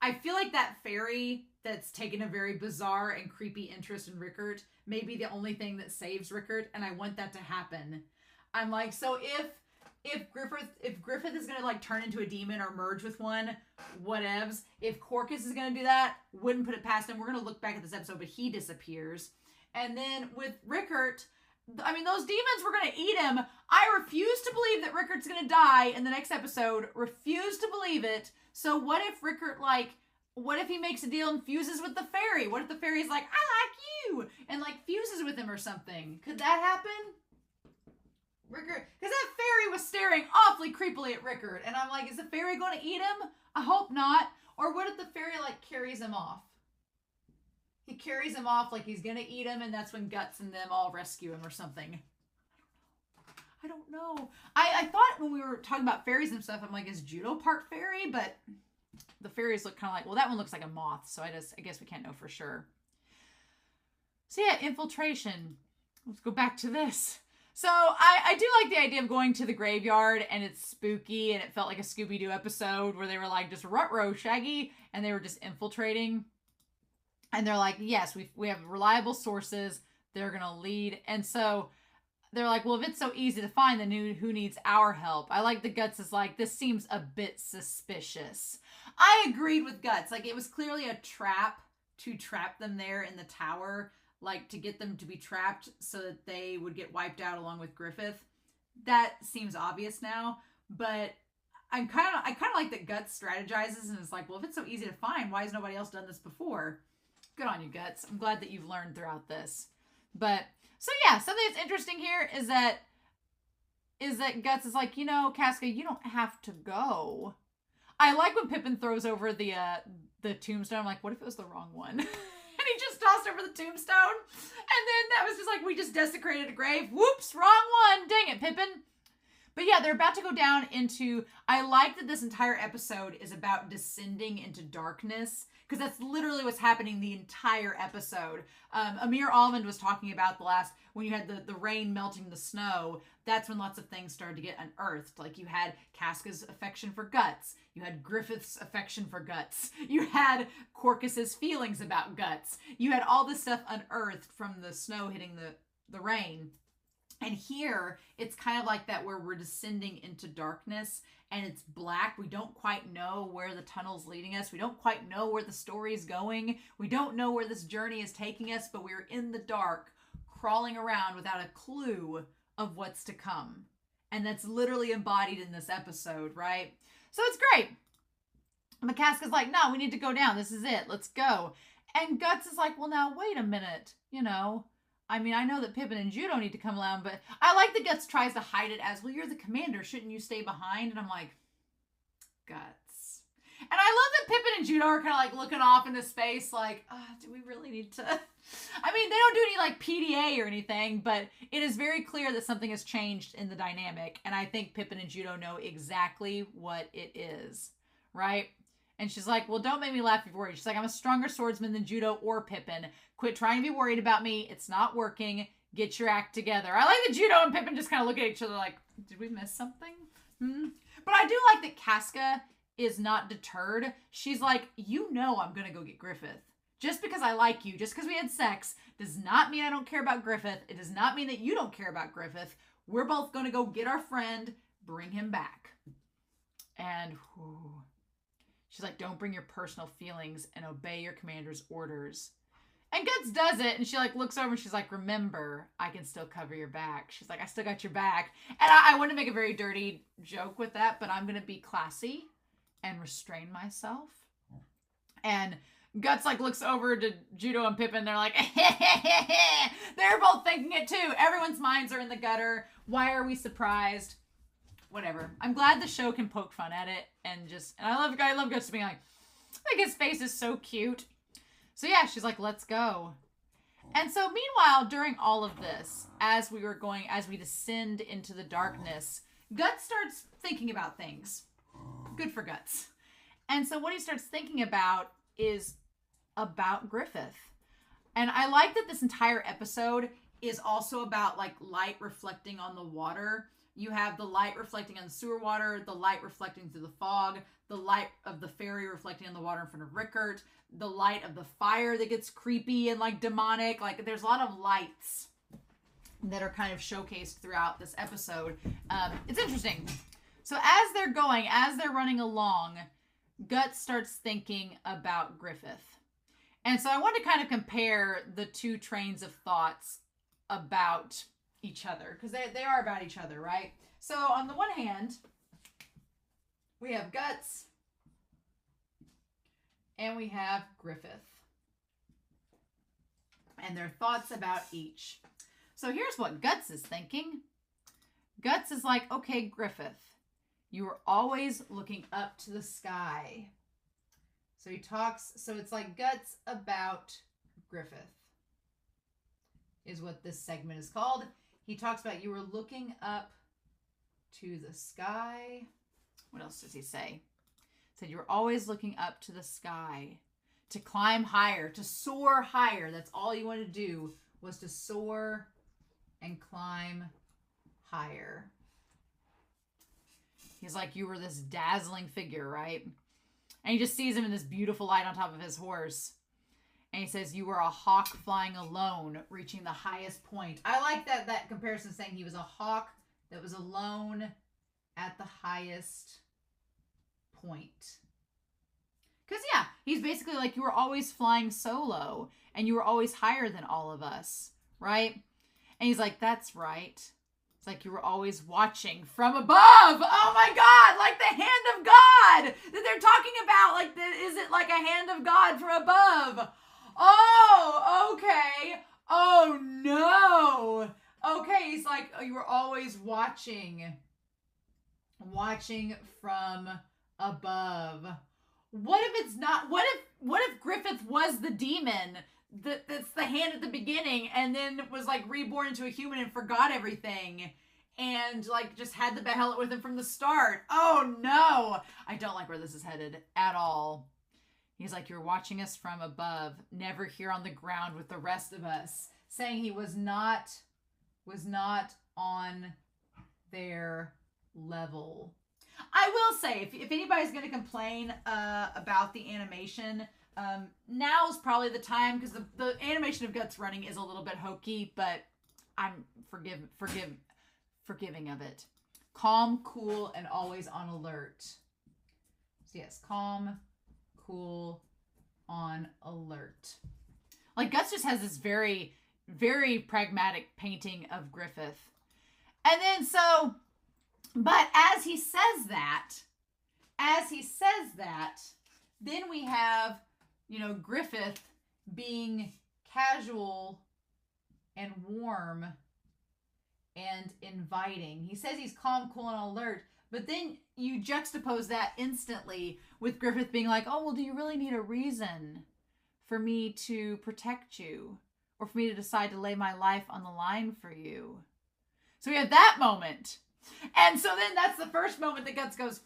I feel like that fairy that's taken a very bizarre and creepy interest in Rickert may be the only thing that saves Rickert, and I want that to happen. I'm like, so if Griffith is gonna like turn into a demon or merge with one, whatevs. If Corcus is gonna do that, wouldn't put it past him. We're gonna look back at this episode, but he disappears. And then with Rickert, I mean, those demons were gonna eat him. I refuse to believe that Rickert's gonna die in the next episode. Refuse to believe it. So what if Rickert, like, what if he makes a deal and fuses with the fairy? What if the fairy's like, I like you, and like fuses with him or something? Could that happen? Rickert, because that fairy was staring staring awfully creepily at Rickard. And I'm like, is the fairy going to eat him? I hope not. Or what if the fairy, like, carries him off? He carries him off like he's going to eat him, and that's when Guts and them all rescue him or something. I don't know. I thought when we were talking about fairies and stuff, I'm like, is Judo part fairy? But the fairies look kind of like, well, that one looks like a moth, so I guess we can't know for sure. So yeah, infiltration. Let's go back to this. So I do like the idea of going to the graveyard and it's spooky and it felt like a Scooby-Doo episode where they were like just ruh-roh Shaggy and they were just infiltrating. And they're like, yes, we have reliable sources. They're going to lead. And so they're like, well, if it's so easy to find, then who needs our help? I like the Guts is like, this seems a bit suspicious. I agreed with Guts. Like, it was clearly a trap to trap them there in the tower, like to get them to be trapped so that they would get wiped out along with Griffith. That seems obvious now, but I kind of like that Guts strategizes and is like, well, if it's so easy to find, why has nobody else done this before? Good on you, Guts. I'm glad that you've learned throughout this. But so yeah, something that's interesting here is that Guts is like, you know, Casca, you don't have to go. I like when Pippin throws over the tombstone. I'm like, what if it was the wrong one? And he just tossed over the tombstone. And then that was just like, we just desecrated a grave. Whoops, wrong one. Dang it, Pippin. But yeah, they're about to go down into, I like that this entire episode is about descending into darkness, because that's literally what's happening the entire episode. Amir Almond was talking about when you had the rain melting the snow, that's when lots of things started to get unearthed. Like you had Casca's affection for Guts. You had Griffith's affection for Guts. You had Corcus's feelings about Guts. You had all this stuff unearthed from the snow hitting the rain. And here, it's kind of like that where we're descending into darkness and it's black. We don't quite know where the tunnel's leading us. We don't quite know where the story's going. We don't know where this journey is taking us, but we're in the dark, crawling around without a clue of what's to come. And that's literally embodied in this episode, right? So it's great. Casca's like, no, we need to go down. This is it. Let's go. And Guts is like, well, now, wait a minute. You know, I mean, I know that Pippin and Judo need to come along, but I like that Guts tries to hide it as, well, you're the commander. Shouldn't you stay behind? And I'm like, Guts. And I love that Pippin and Judo are kind of like looking off into space like, do we really need to? I mean, they don't do any like PDA or anything, but it is very clear that something has changed in the dynamic. And I think Pippin and Judo know exactly what it is, right? And she's like, well, don't make me laugh if you're worried. She's like, I'm a stronger swordsman than Judo or Pippin. Quit trying to be worried about me. It's not working. Get your act together. I like that Judo and Pippin just kind of look at each other like, did we miss something? But I do like that Casca is not deterred. She's like, you know I'm going to go get Griffith. Just because I like you, just because we had sex, does not mean I don't care about Griffith. It does not mean that you don't care about Griffith. We're both going to go get our friend, bring him back. And she's like, don't bring your personal feelings and obey your commander's orders. And Guts does it, and she like looks over and she's like, remember, I can still cover your back. She's like, I still got your back. And I want to make a very dirty joke with that, but I'm going to be classy and restrain myself. And Guts like looks over to Judo and Pippin. They're like, they're both thinking it too. Everyone's minds are in the gutter. Why are we surprised? Whatever. I'm glad the show can poke fun at it and I love Guts being like his face is so cute. So yeah, she's like, let's go. And so meanwhile, during all of this, as we descend into the darkness, Guts starts thinking about things. Good for Guts. And so what he starts thinking about is about Griffith. And I like that this entire episode is also about like light reflecting on the water. You have the light reflecting on the sewer water, the light reflecting through the fog, the light of the fairy reflecting on the water in front of Rickard, the light of the fire that gets creepy and like demonic. Like there's a lot of lights that are kind of showcased throughout this episode. It's interesting. So as they're running along, Guts starts thinking about Griffith. And so I want to kind of compare the two trains of thoughts about each other, because they are about each other, right? So on the one hand, we have Guts and we have Griffith and their thoughts about each. So here's what Guts is thinking. Guts is like, okay, Griffith, you were always looking up to the sky. So he talks, so it's like Guts about Griffith is what this segment is called. He talks about you were looking up to the sky. What else does he say? He said you were always looking up to the sky to climb higher, to soar higher. That's all you wanted to do, was to soar and climb higher. He's like, you were this dazzling figure, right? And he just sees him in this beautiful light on top of his horse. And he says, you were a hawk flying alone, reaching the highest point. I like that comparison, saying he was a hawk that was alone at the highest point. Because, yeah, he's basically like, you were always flying solo, and you were always higher than all of us, right? And he's like, that's right. It's like you were always watching from above. Oh my God, like the hand of God that they're talking about. Like, is it like a hand of God from above? Oh, okay. Oh no. Okay, he's like, oh, you were always watching from above. What if it's not? What if Griffith was the demon that's the hand at the beginning, and then was like reborn into a human and forgot everything, and like just had the Behelit with him from the start? Oh no, I don't like where this is headed at all. He's like, you're watching us from above, never here on the ground with the rest of us, saying he was not on their level. I will say, if anybody's going to complain about the animation, now's probably the time, because the animation of Guts running is a little bit hokey, but I'm forgiving of it. Calm, cool, and always on alert. So yes, calm, cool, on alert. Like, Guts just has this very, very pragmatic painting of Griffith. And then but as he says that, then we have, Griffith being casual and warm and inviting. He says he's calm, cool, and alert, but then you juxtapose that instantly with Griffith being like, oh, well, do you really need a reason for me to protect you, or for me to decide to lay my life on the line for you? So we have that moment. And so then that's the first moment that Guts goes,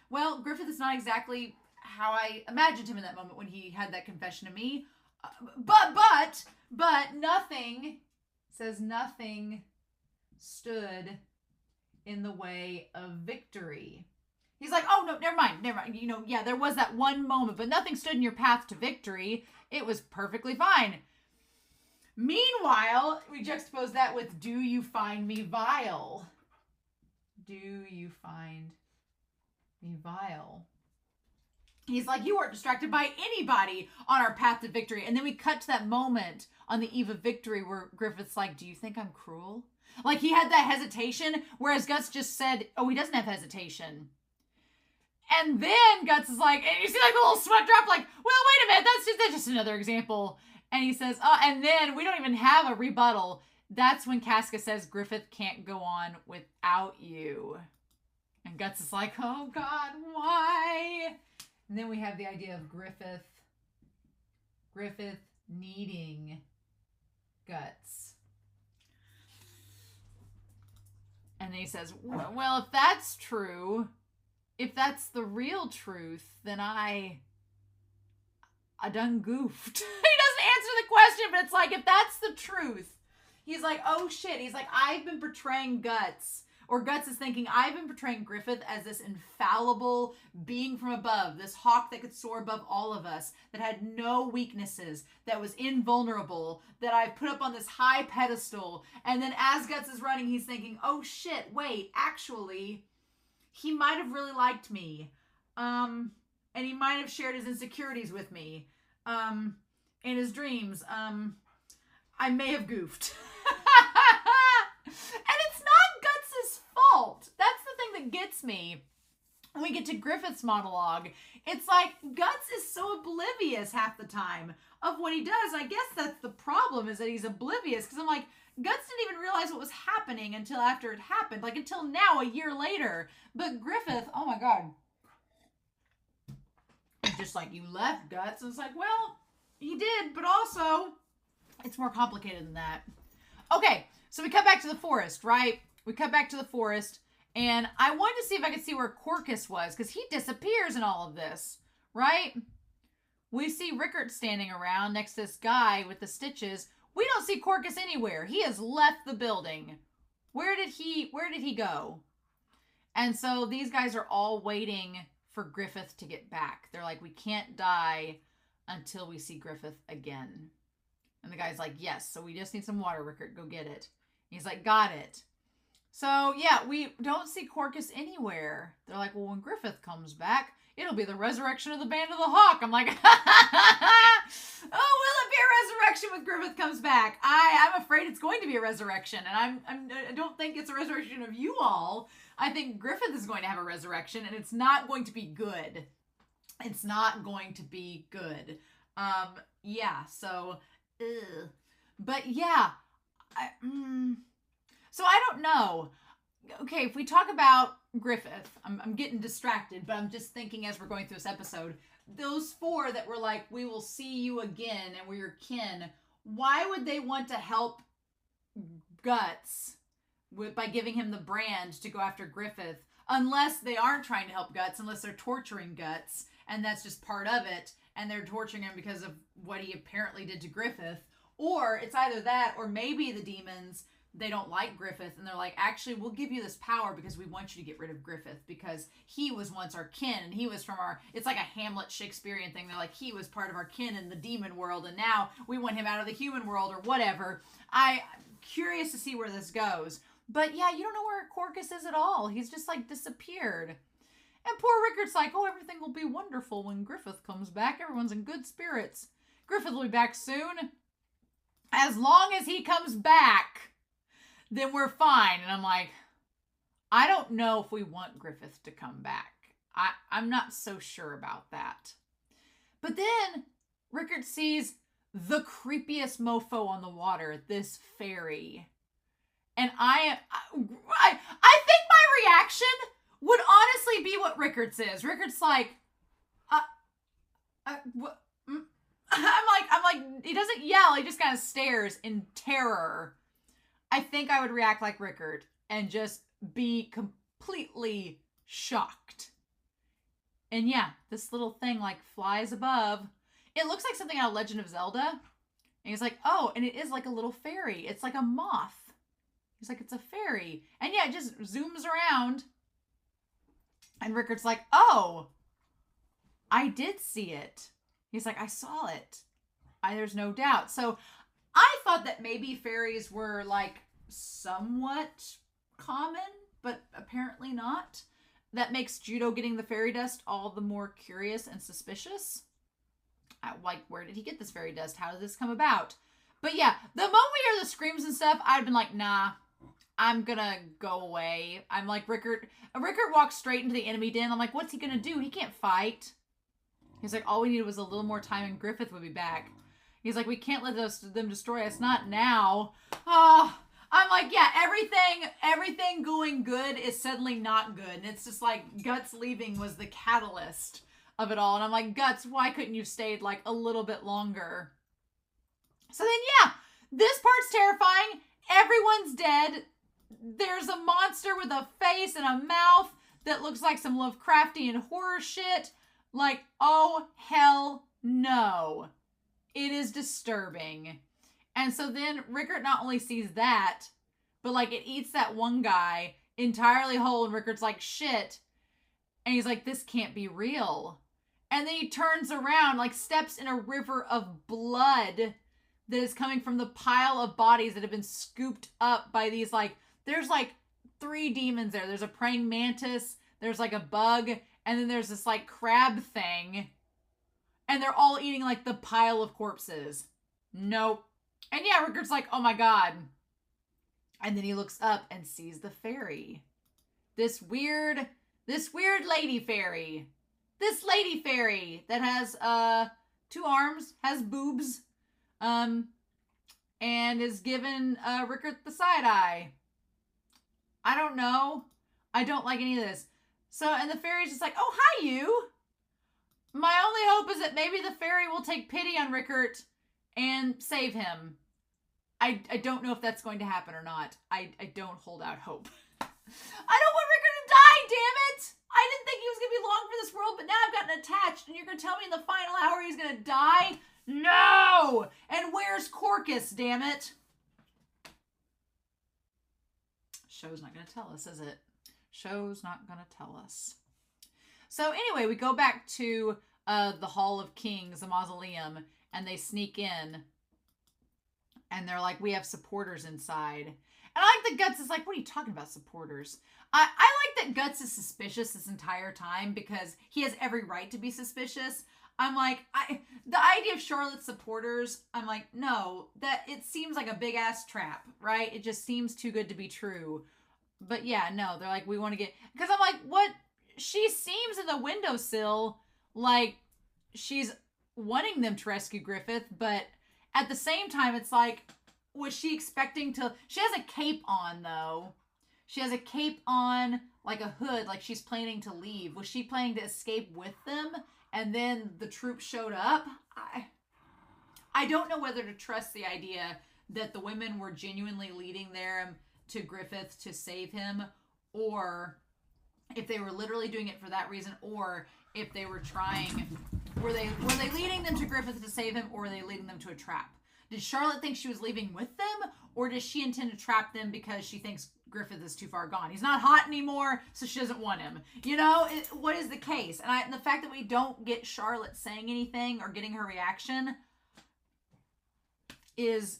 well, Griffith is not exactly how I imagined him in that moment when he had that confession to me. But nothing stood in the way of victory. He's like, oh, no, never mind. There was that one moment, but nothing stood in your path to victory. It was perfectly fine. Meanwhile, we juxtapose that with, do you find me vile? Do you find me vile? He's like, you weren't distracted by anybody on our path to victory. And then we cut to that moment on the eve of victory where Griffith's like, do you think I'm cruel? Like, he had that hesitation, whereas Guts just said, oh, he doesn't have hesitation. And then Guts is like, and you see like the little sweat drop, like, well, wait a minute, that's just another example. And he says, and then we don't even have a rebuttal. That's when Casca says, Griffith can't go on without you. And Guts is like, oh God, why? And then we have the idea of Griffith needing Guts. And then he says, well, if that's true, if that's the real truth, then I done goofed. He doesn't answer the question, but it's like, if that's the truth, he's like, oh shit. He's like, I've been portraying Guts, or Guts is thinking, I've been portraying Griffith as this infallible being from above, this hawk that could soar above all of us, that had no weaknesses, that was invulnerable, that I've put up on this high pedestal. And then as Guts is running, he's thinking, oh shit, wait, actually, he might have really liked me. And he might have shared his insecurities with me. In his dreams. I may have goofed. And it's not Guts' fault. That's the thing that gets me when we get to Griffith's monologue, it's like Guts is so oblivious half the time of what he does. I guess that's the problem, is that he's oblivious, because I'm like, Guts didn't even realize what was happening until after it happened, like until now, a year later. But Griffith, oh my God, it's just like, you left, Guts. And it's like, well, he did, but also it's more complicated than that. Okay, so we cut back to the forest, right? We cut back to the forest, and I wanted to see if I could see where Corcus was, because he disappears in all of this, right? We see Rickert standing around next to this guy with the stitches. We don't see Corcus anywhere. He has left the building. Where did he go? And so these guys are all waiting for Griffith to get back. They're like, we can't die until we see Griffith again. And the guy's like, yes, so we just need some water, Rickert. Go get it. And he's like, got it. So, yeah, we don't see Corcus anywhere. They're like, well, when Griffith comes back, it'll be the resurrection of the Band of the Hawk. I'm like, oh, will it be a resurrection when Griffith comes back? I'm afraid it's going to be a resurrection. And I don't think it's a resurrection of you all. I think Griffith is going to have a resurrection, and it's not going to be good. It's not going to be good. Yeah, so, ugh. But yeah, so I don't know. Okay, if we talk about Griffith, I'm getting distracted, but I'm just thinking as we're going through this episode, those four that were like, we will see you again and we're your kin, why would they want to help Guts by giving him the brand to go after Griffith, unless they aren't trying to help Guts, unless they're torturing Guts, and that's just part of it, and they're torturing him because of what he apparently did to Griffith, or it's either that, or maybe the demons, they don't like Griffith, and they're like, actually, we'll give you this power because we want you to get rid of Griffith, because he was once our kin, and he was from our, it's like a Hamlet Shakespearean thing. They're like, he was part of our kin in the demon world, and now we want him out of the human world, or whatever. I'm curious to see where this goes. But yeah, you don't know where Corcus is at all. He's just like disappeared. And poor Rickert's like, oh, everything will be wonderful when Griffith comes back. Everyone's in good spirits. Griffith will be back soon. As long as he comes back, then we're fine. And I'm like, I don't know if we want Griffith to come back. I'm not so sure about that. But then Rickert sees the creepiest mofo on the water, this fairy. And I think my reaction would honestly be what Rickert's is. Rickert's like, what? I'm like, he doesn't yell. He just kind of stares in terror. I think I would react like Rickert and just be completely shocked. And yeah, this little thing like flies above. It looks like something out of Legend of Zelda. And he's like, oh, and it is like a little fairy. It's like a moth. He's like, it's a fairy. And yeah, it just zooms around. And Rickert's like, oh, I did see it. He's like, I saw it. There's no doubt. So I thought that maybe fairies were like somewhat common, but apparently not. That makes Judo getting the fairy dust all the more curious and suspicious. Like, where did he get this fairy dust? How did this come about? But yeah, the moment we hear the screams and stuff, I'd been like, nah, I'm gonna go away. I'm like, Rickert walks straight into the enemy den. I'm like, what's he gonna do? He can't fight. He's like, all we needed was a little more time and Griffith would be back. He's like, we can't let them destroy us. Not now. Oh, I'm like, yeah, everything going good is suddenly not good. And it's just like Guts leaving was the catalyst of it all. And I'm like, Guts, why couldn't you stayed like a little bit longer? So then, yeah, this part's terrifying. Everyone's dead. There's a monster with a face and a mouth that looks like some Lovecraftian horror shit. Like, oh, hell no. It is disturbing. And so then Rickert not only sees that, but like it eats that one guy entirely whole, and Rickert's like, shit. And he's like, this can't be real. And then he turns around, like steps in a river of blood that is coming from the pile of bodies that have been scooped up by these, like, there's like 3 demons there. There's a praying mantis, there's like a bug, and then there's this like crab thing. And they're all eating like the pile of corpses. Nope. And yeah, Rickert's like, oh my God. And then he looks up and sees the fairy. This weird This weird lady fairy. This lady fairy that has 2 arms, has boobs, and is given Rickert the side eye. I don't know. I don't like any of this. So, and the fairy's just like, oh, hi, you. My only hope is that maybe the fairy will take pity on Rickert and save him. I don't know if that's going to happen or not. I don't hold out hope. I don't want Rickert to die, damn it! I didn't think he was going to be long for this world, but now I've gotten attached, and you're going to tell me in the final hour he's going to die? No! And where's Corcus, damn it? Show's not going to tell us, is it? Show's not going to tell us. So anyway, we go back to the Hall of Kings, the mausoleum, and they sneak in. And they're like, we have supporters inside. And I like that Guts is like, what are you talking about, supporters? I like that Guts is suspicious this entire time because he has every right to be suspicious. I'm like, the idea of Charlotte's supporters, I'm like, no, that it seems like a big ass trap, right? It just seems too good to be true. But yeah, no, they're like, we want to get, because I'm like, what? She seems in the windowsill like she's wanting them to rescue Griffith, but at the same time, it's like, was she expecting to, she has a cape on though. She has a cape on, like a hood, like she's planning to leave. Was she planning to escape with them? And then the troops showed up? I don't know whether to trust the idea that the women were genuinely leading them to Griffith to save him, or if they were literally doing it for that reason, or if they were trying, were they leading them to Griffith to save him, or were they leading them to a trap? Did Charlotte think she was leaving with them, or does she intend to trap them because she thinks Griffith is too far gone? He's not hot anymore, so she doesn't want him. You know, what is the case? And the fact that we don't get Charlotte saying anything or getting her reaction is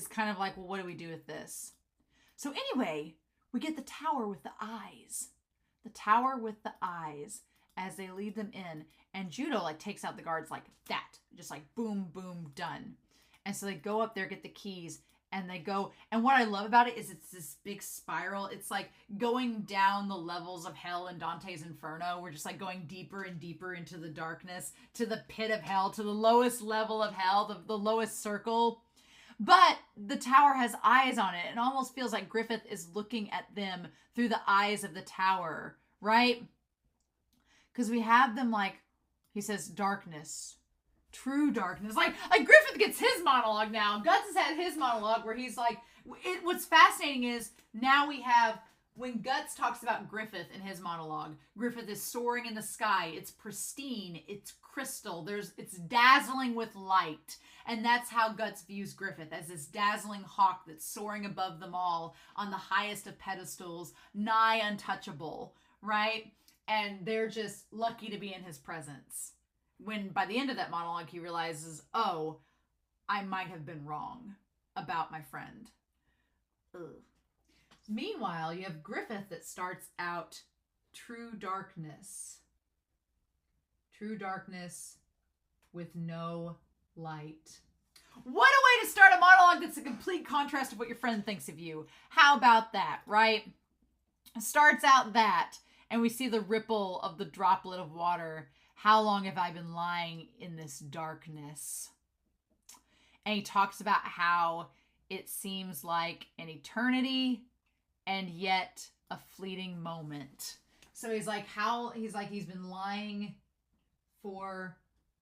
kind of like, well, what do we do with this? So anyway, we get the tower with the eyes. The tower with the eyes as they lead them in. And Judo like takes out the guards like that. Just like boom, boom, done. And so they go up there, get the keys, and they go. And what I love about it is it's this big spiral. It's like going down the levels of hell in Dante's Inferno. We're just like going deeper and deeper into the darkness, to the pit of hell, to the lowest level of hell, the lowest circle. But the tower has eyes on it. It almost feels like Griffith is looking at them through the eyes of the tower, right? Because we have them like, he says, darkness. True darkness. Like Griffith gets his monologue now. Guts has had his monologue where he's like, what's fascinating is now we have, when Guts talks about Griffith in his monologue, Griffith is soaring in the sky. It's pristine. It's crystal. It's dazzling with light. And that's how Guts views Griffith, as this dazzling hawk that's soaring above them all on the highest of pedestals, nigh untouchable, right? And they're just lucky to be in his presence. When by the end of that monologue, he realizes, oh, I might have been wrong about my friend. Ugh. Meanwhile, you have Griffith that starts out true darkness. True darkness with no light. What a way to start a monologue that's a complete contrast of what your friend thinks of you. How about that, right? Starts out that, and we see the ripple of the droplet of water. How long have I been lying in this darkness? And he talks about how it seems like an eternity and yet a fleeting moment. So he's like, he's been lying for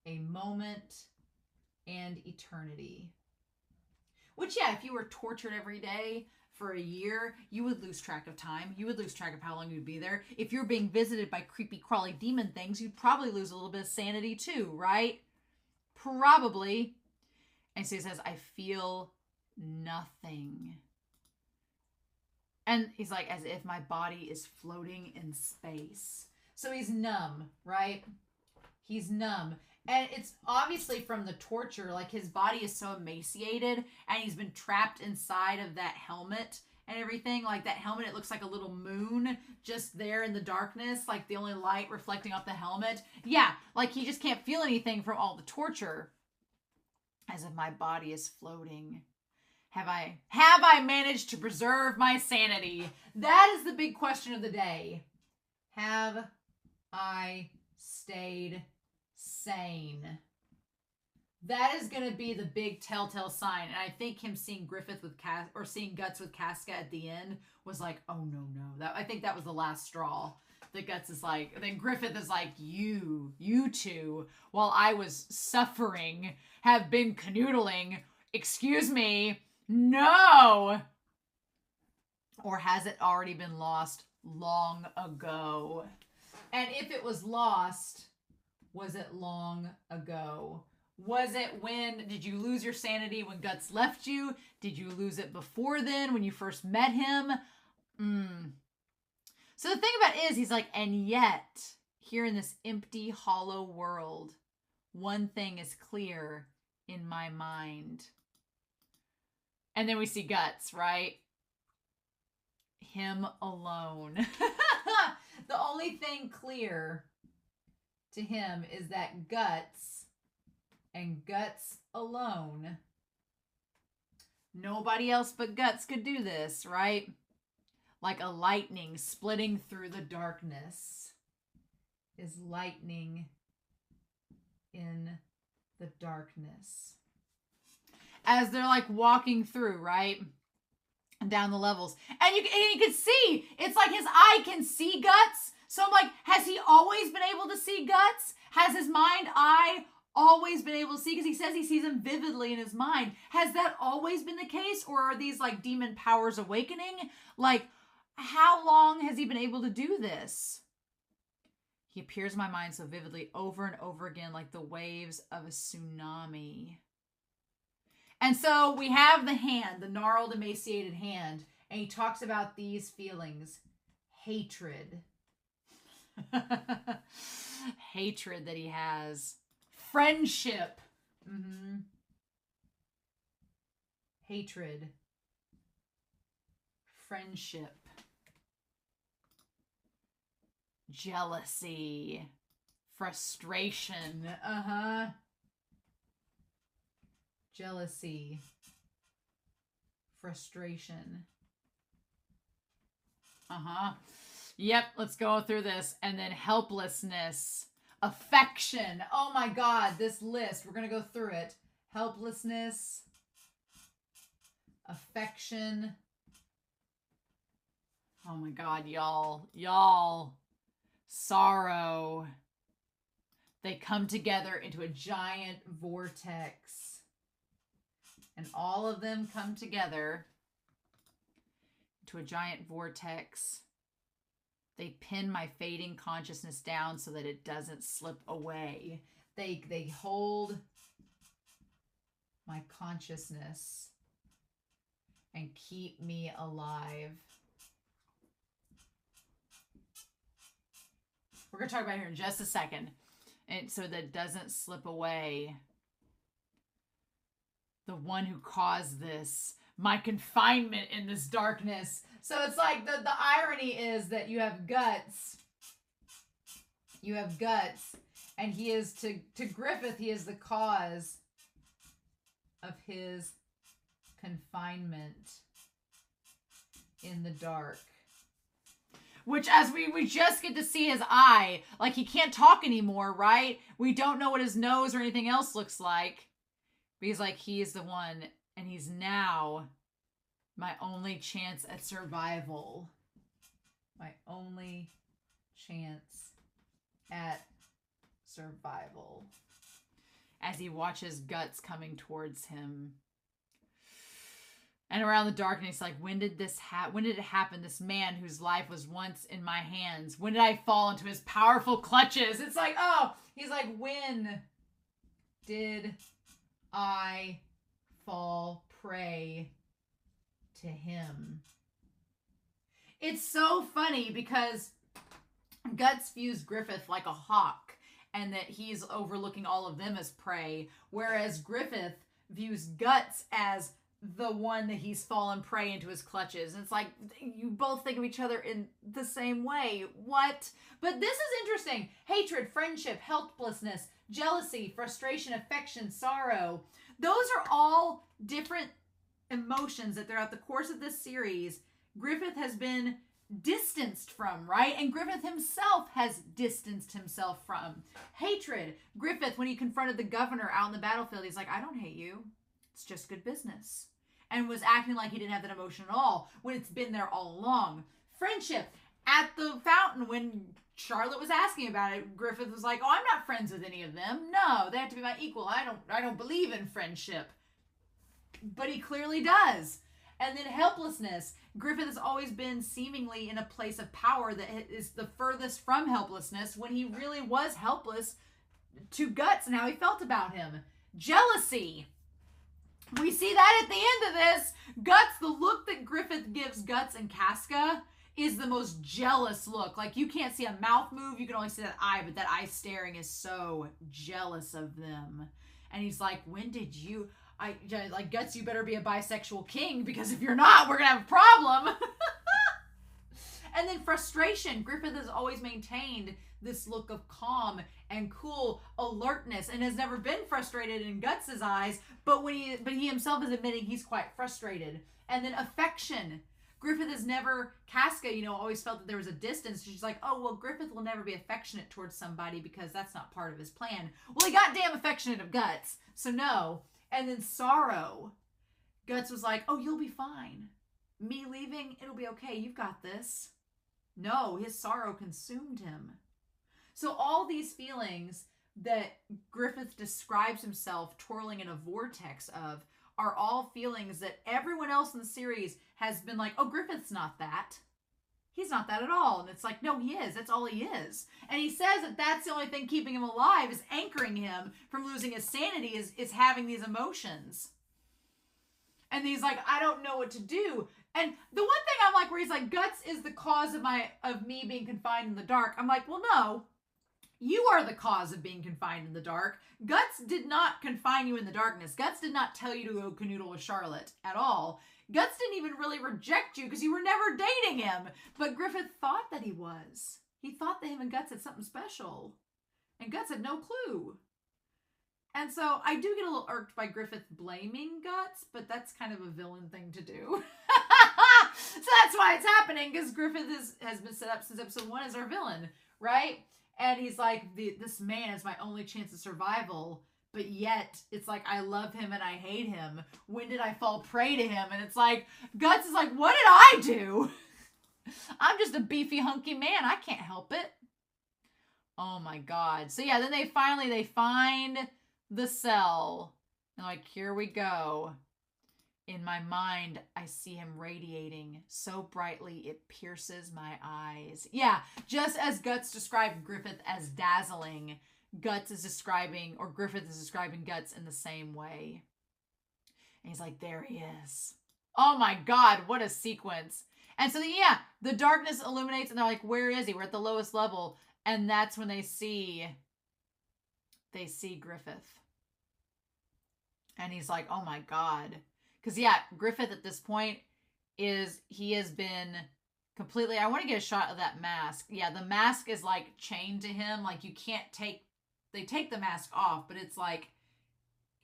a moment and eternity. Which, yeah, if you were tortured every day for a year, you would lose track of time. You would lose track of how long you'd be there. If you're being visited by creepy, crawly demon things, you'd probably lose a little bit of sanity too, right? Probably. And so he says, I feel nothing. And he's like, as if my body is floating in space. So he's numb, right? He's numb. And it's obviously from the torture, like his body is so emaciated and he's been trapped inside of that helmet and everything. Like that helmet, it looks like a little moon just there in the darkness, like the only light reflecting off the helmet. Yeah, like he just can't feel anything from all the torture. As if my body is floating. Have I managed to preserve my sanity? That is the big question of the day. Have I stayed sane? That is going to be the big telltale sign. And I think him seeing Griffith with seeing Guts with Casca at the end was like, oh no. I think that was the last straw. That Guts is like, then Griffith is like, you two, while I was suffering, have been canoodling. Excuse me. No. Or has it already been lost long ago? And if it was lost, was it long ago? Was it did you lose your sanity when Guts left you? Did you lose it before then when you first met him? So the thing about it is, he's like, and yet, here in this empty, hollow world, one thing is clear in my mind. And then we see Guts, right? Him alone. The only thing clear to him is that Guts and Guts alone. Nobody else but Guts could do this, right? Like a lightning splitting through the darkness is lightning in the darkness. As they're like walking through, right? Down the levels. And you can see, it's like his eye can see Guts. So I'm like, has he always been able to see Guts? Has his eye always been able to see? Because he says he sees him vividly in his mind. Has that always been the case? Or are these like demon powers awakening? Like, how long has he been able to do this? He appears in my mind so vividly over and over again, like the waves of a tsunami. And so we have the hand, the gnarled, emaciated hand, and he talks about these feelings. Hatred. Hatred that he has. Friendship. Hatred. Friendship. Jealousy. Frustration. Jealousy. Frustration. Yep, let's go through this. And then helplessness. Affection. Oh my God, this list. We're going to go through it. Helplessness. Affection. Oh my God, y'all. Sorrow. They come together into a giant vortex. And all of them come together into a giant vortex. They pin my fading consciousness down so that it doesn't slip away. They hold my consciousness and keep me alive. We're going to talk about it here in just a second. And so that it doesn't slip away. The one who caused this, my confinement in this darkness. So it's like the irony is that you have Guts. You have Guts. And he is, to Griffith, he is the cause of his confinement in the dark. Which, as we just get to see his eye, like he can't talk anymore, right? We don't know what his nose or anything else looks like. But he's like, he is the one, and he's now my only chance at survival. My only chance at survival. As he watches Guts coming towards him. And around the darkness, like, when did it happen? This man whose life was once in my hands. When did I fall into his powerful clutches? It's like, oh, he's like, when did I fall prey to him? It's so funny because Guts views Griffith like a hawk and that he's overlooking all of them as prey, whereas Griffith views Guts as the one that he's fallen prey into his clutches. And it's like, you both think of each other in the same way. What? But this is interesting. Hatred, friendship, helplessness, jealousy, frustration, affection, sorrow. Those are all different emotions that throughout the course of this series, Griffith has been distanced from, right? And Griffith himself has distanced himself from. Hatred. Griffith, when he confronted the governor out in the battlefield, he's like, I don't hate you. It's just good business. And was acting like he didn't have that emotion at all when it's been there all along. Friendship. At the fountain, when Charlotte was asking about it, Griffith was like, oh, I'm not friends with any of them. No, they have to be my equal. I don't believe in friendship. But he clearly does. And then helplessness. Griffith has always been seemingly in a place of power that is the furthest from helplessness when he really was helpless to Guts and how he felt about him. Jealousy. We see that at the end of this. Guts, the look that Griffith gives Guts and Casca is the most jealous look. Like, you can't see a mouth move. You can only see that eye, but that eye staring is so jealous of them. And he's like, when did you... like, Guts, you better be a bisexual king, because if you're not, we're going to have a problem. And then frustration. Griffith has always maintained this look of calm and cool alertness and has never been frustrated in Guts' eyes, but he himself is admitting he's quite frustrated. And then affection. Griffith has never, Casca, always felt that there was a distance. She's like, oh, well, Griffith will never be affectionate towards somebody because that's not part of his plan. Well, he got damn affectionate of Guts, so no. And then sorrow. Guts was like, oh, you'll be fine. Me leaving, it'll be okay. You've got this. No, his sorrow consumed him. So all these feelings that Griffith describes himself twirling in a vortex of are all feelings that everyone else in the series has been like, oh, Griffith's not that. He's not that at all. And it's like, no, he is. That's all he is. And he says that that's the only thing keeping him alive, is anchoring him from losing his sanity, is having these emotions. And he's like, I don't know what to do. And the one thing I'm like, where he's like, Guts is the cause of me being confined in the dark. I'm like, well, no. You are the cause of being confined in the dark. Guts did not confine you in the darkness. Guts did not tell you to go canoodle with Charlotte at all. Guts didn't even really reject you because you were never dating him. But Griffith thought that he was. He thought that him and Guts had something special. And Guts had no clue. And so I do get a little irked by Griffith blaming Guts, but that's kind of a villain thing to do. So that's why it's happening, because Griffith has been set up since episode 1 as our villain, right? And he's like, this man is my only chance of survival, but yet it's like, I love him and I hate him. When did I fall prey to him? And it's like, Guts is like, what did I do? I'm just a beefy, hunky man. I can't help it. Oh my God. So yeah, then they find the cell. And like, here we go. In my mind, I see him radiating so brightly it pierces my eyes. Yeah, just as Guts described Griffith as dazzling, Griffith is describing Guts in the same way. And he's like, there he is. Oh my God, what a sequence. And so, yeah, the darkness illuminates and they're like, where is he? We're at the lowest level. And that's when they see Griffith. And he's like, oh my God. Because, yeah, Griffith at this point he has been completely, I want to get a shot of that mask. Yeah, the mask is like chained to him. Like they take the mask off, but it's like,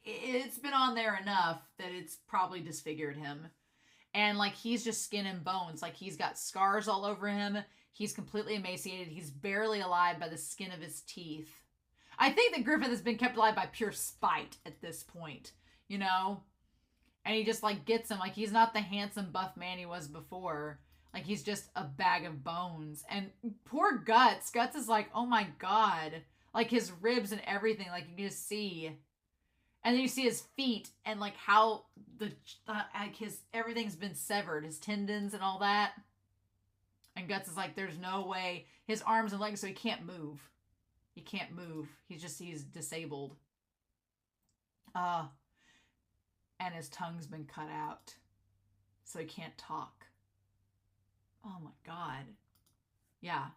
it's been on there enough that it's probably disfigured him. And like, he's just skin and bones. Like, he's got scars all over him. He's completely emaciated. He's barely alive by the skin of his teeth. I think that Griffith has been kept alive by pure spite at this point, And he just, like, gets him. Like, he's not the handsome, buff man he was before. Like, he's just a bag of bones. And poor Guts. Guts is like, oh, my God. Like, his ribs and everything. Like, you can just see. And then you see his feet. And, like, how everything's been severed. His tendons and all that. And Guts is like, there's no way. His arms and legs, so he can't move. He can't move. He's disabled. And his tongue's been cut out. So he can't talk. Oh my God. Yeah.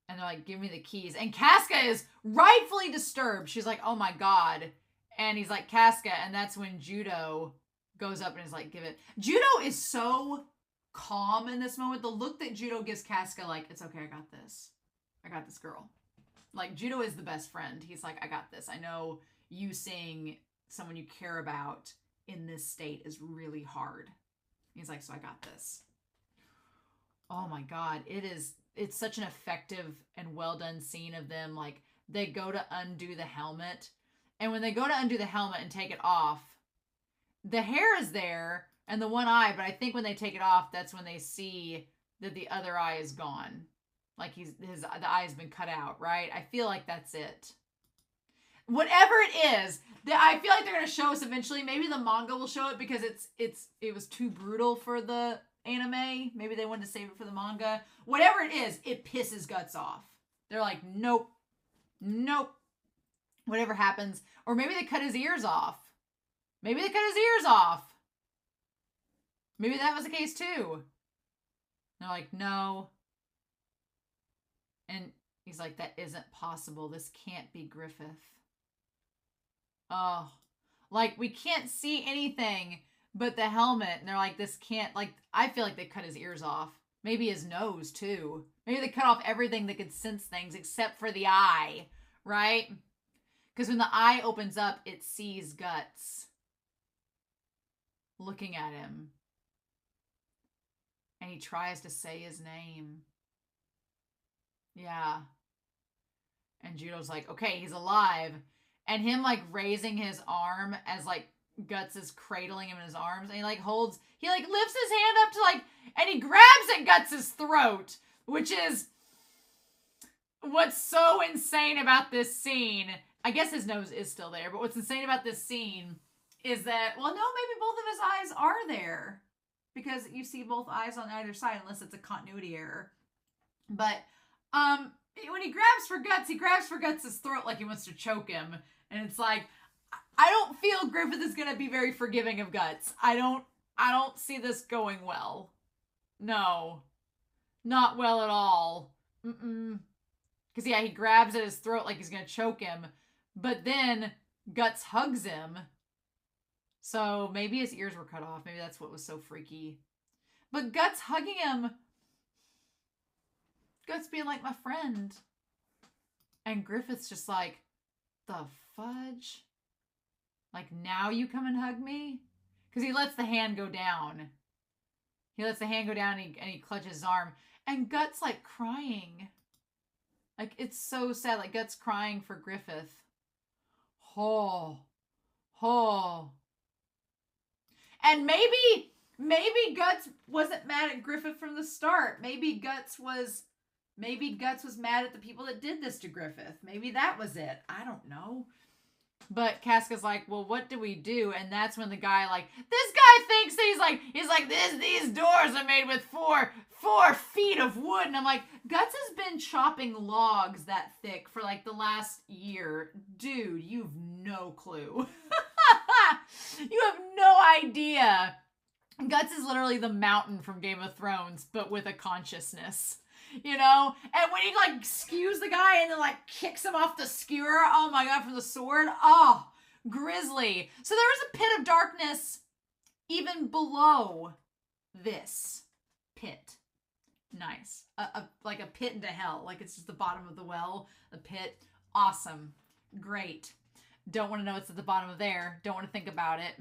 And they're like, give me the keys. And Casca is rightfully disturbed. She's like, oh my God. And he's like, Casca. And that's when Judo goes up and is like, give it. Judo is so calm in this moment. The look that Judo gives Casca, like, it's okay, I got this. I got this girl. Like, Judo is the best friend. He's like, I got this. I know you seeing someone you care about in this state is really hard. He's like, so I got this. Oh my God. It's such an effective and well done scene of them. Like, they go to undo the helmet. And when they go to undo the helmet and take it off, the hair is there and the one eye, but I think when they take it off, that's when they see that the other eye is gone. Like the eye has been cut out, right? I feel like that's it. Whatever it is, I feel like they're gonna show us eventually. Maybe the manga will show it because it was too brutal for the anime. Maybe they wanted to save it for the manga. Whatever it is, it pisses Guts off. They're like, nope, nope. Whatever happens, or maybe they cut his ears off. Maybe they cut his ears off. Maybe that was the case too. They're like, no. And he's like, that isn't possible. This can't be Griffith. Oh, like, we can't see anything but the helmet. And they're like, this can't, like, I feel like they cut his ears off. Maybe his nose too. Maybe they cut off everything that could sense things except for the eye, right? Because when the eye opens up, it sees Guts looking at him. And he tries to say his name. Yeah. And Judo's like, okay, he's alive. And him, like, raising his arm as, like, Guts is cradling him in his arms. And he, like, lifts his hand up to, like, and he grabs at Guts' throat. Which is what's so insane about this scene. I guess his nose is still there. But what's insane about this scene is that, well, no, maybe both of his eyes are there. Because you see both eyes on either side, unless it's a continuity error. But, when he grabs for Guts' throat like he wants to choke him. And it's like, I don't feel Griffith is going to be very forgiving of Guts. I don't see this going well. No. Not well at all. Because, yeah, he grabs at his throat like he's going to choke him. But then Guts hugs him. So maybe his ears were cut off. Maybe that's what was so freaky. But Guts hugging him. Guts being like, my friend. And Griffith's just like, the fudge? Like, now you come and hug me? Because he lets the hand go down. He lets the hand go down and he clutches his arm. And Guts, like, crying. Like, it's so sad. Like, Guts crying for Griffith. Oh. And maybe Guts wasn't mad at Griffith from the start. Maybe Guts was mad at the people that did this to Griffith. Maybe that was it. I don't know. But Casca's like, well, what do we do? And that's when the guy, like, this guy thinks that he's like, these doors are made with four feet of wood. And I'm like, Guts has been chopping logs that thick for, like, the last year. Dude, you've no clue. You have no idea. Guts is literally the mountain from Game of Thrones, but with a consciousness. You know? And when he, like, skews the guy and then, like, kicks him off the skewer, oh my god, from the sword, oh, grisly. So there is a pit of darkness even below this pit. Nice. Like a pit into hell. Like, it's just the bottom of the well, the pit. Awesome. Great. Don't want to know what's at the bottom of there. Don't want to think about it.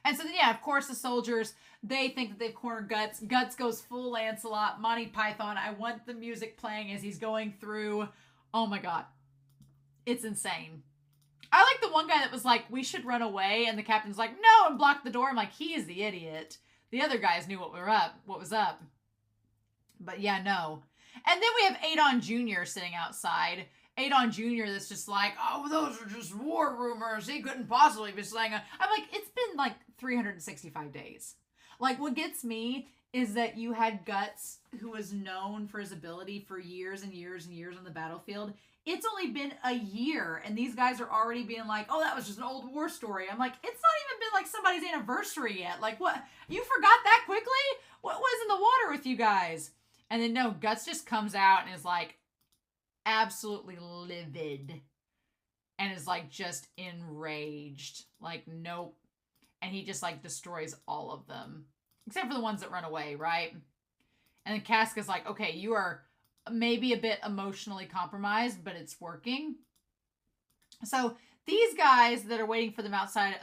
And so then, yeah, of course, the soldiers, they think that they've cornered Guts. Guts goes full Lancelot, Monty Python. I want the music playing as he's going through. Oh, my God. It's insane. I like the one guy that was like, we should run away. And the captain's like, no, and blocked the door. I'm like, he is the idiot. The other guys knew what was up. But, yeah, no. And then we have Adon Jr. sitting outside. Adon Jr. that's just like, oh, those are just war rumors. He couldn't possibly be slaying a... I'm like, it's been like 365 days. Like, what gets me is that you had Guts, who was known for his ability for years and years and years on the battlefield. It's only been a year, and these guys are already being like, oh, that was just an old war story. I'm like, it's not even been like somebody's anniversary yet. Like, what? You forgot that quickly? What was in the water with you guys? And then, no, Guts just comes out and is like, absolutely livid and is like just enraged, like, nope. And he just like destroys all of them except for the ones that run away, right? And then Casca's like, okay, you are maybe a bit emotionally compromised, but it's working. So these guys that are waiting for them outside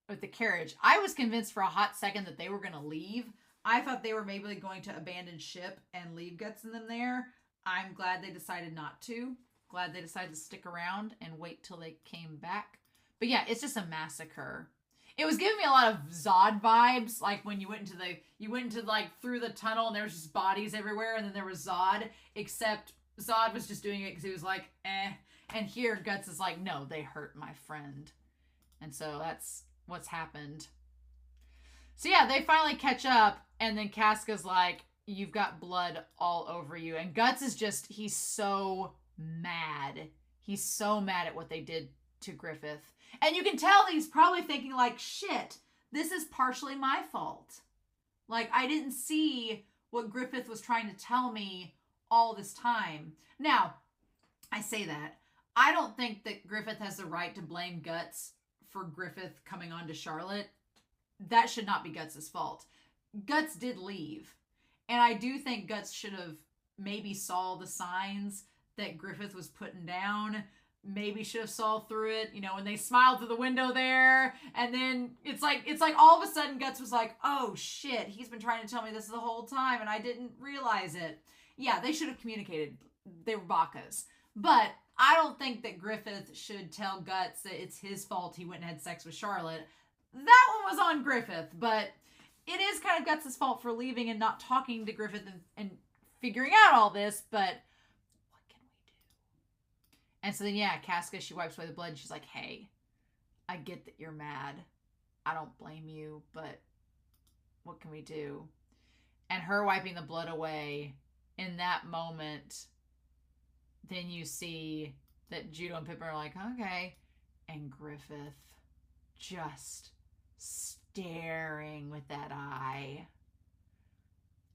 with the carriage, I was convinced for a hot second that they were going to leave. I thought they were maybe going to abandon ship and leave Guts and them there. I'm glad they decided not to. Glad they decided to stick around and wait till they came back. But yeah, it's just a massacre. It was giving me a lot of Zod vibes, like when you went into like through the tunnel and there was just bodies everywhere, and then there was Zod, except Zod was just doing it because he was like, eh. And here Guts is like, no, they hurt my friend. And so that's what's happened. So yeah, they finally catch up, and then Casca's like, you've got blood all over you. And Guts is just, he's so mad. He's so mad at what they did to Griffith. And you can tell he's probably thinking like, shit, this is partially my fault. Like, I didn't see what Griffith was trying to tell me all this time. Now, I say that. I don't think that Griffith has the right to blame Guts for Griffith coming on to Charlotte. That should not be Guts' fault. Guts did leave. And I do think Guts should have maybe saw the signs that Griffith was putting down. Maybe should have saw through it, you know, when they smiled through the window there. And then it's like all of a sudden Guts was like, oh shit, he's been trying to tell me this the whole time and I didn't realize it. Yeah, they should have communicated. They were Bacchus. But I don't think that Griffith should tell Guts that it's his fault he went and had sex with Charlotte. That one was on Griffith, but it is kind of Guts' fault for leaving and not talking to Griffith and figuring out all this, but what can we do? And so then, yeah, Casca, she wipes away the blood and she's like, hey, I get that you're mad. I don't blame you, but what can we do? And her wiping the blood away, in that moment, then you see that Judo and Pippin are like, okay. And Griffith just staring with that eye.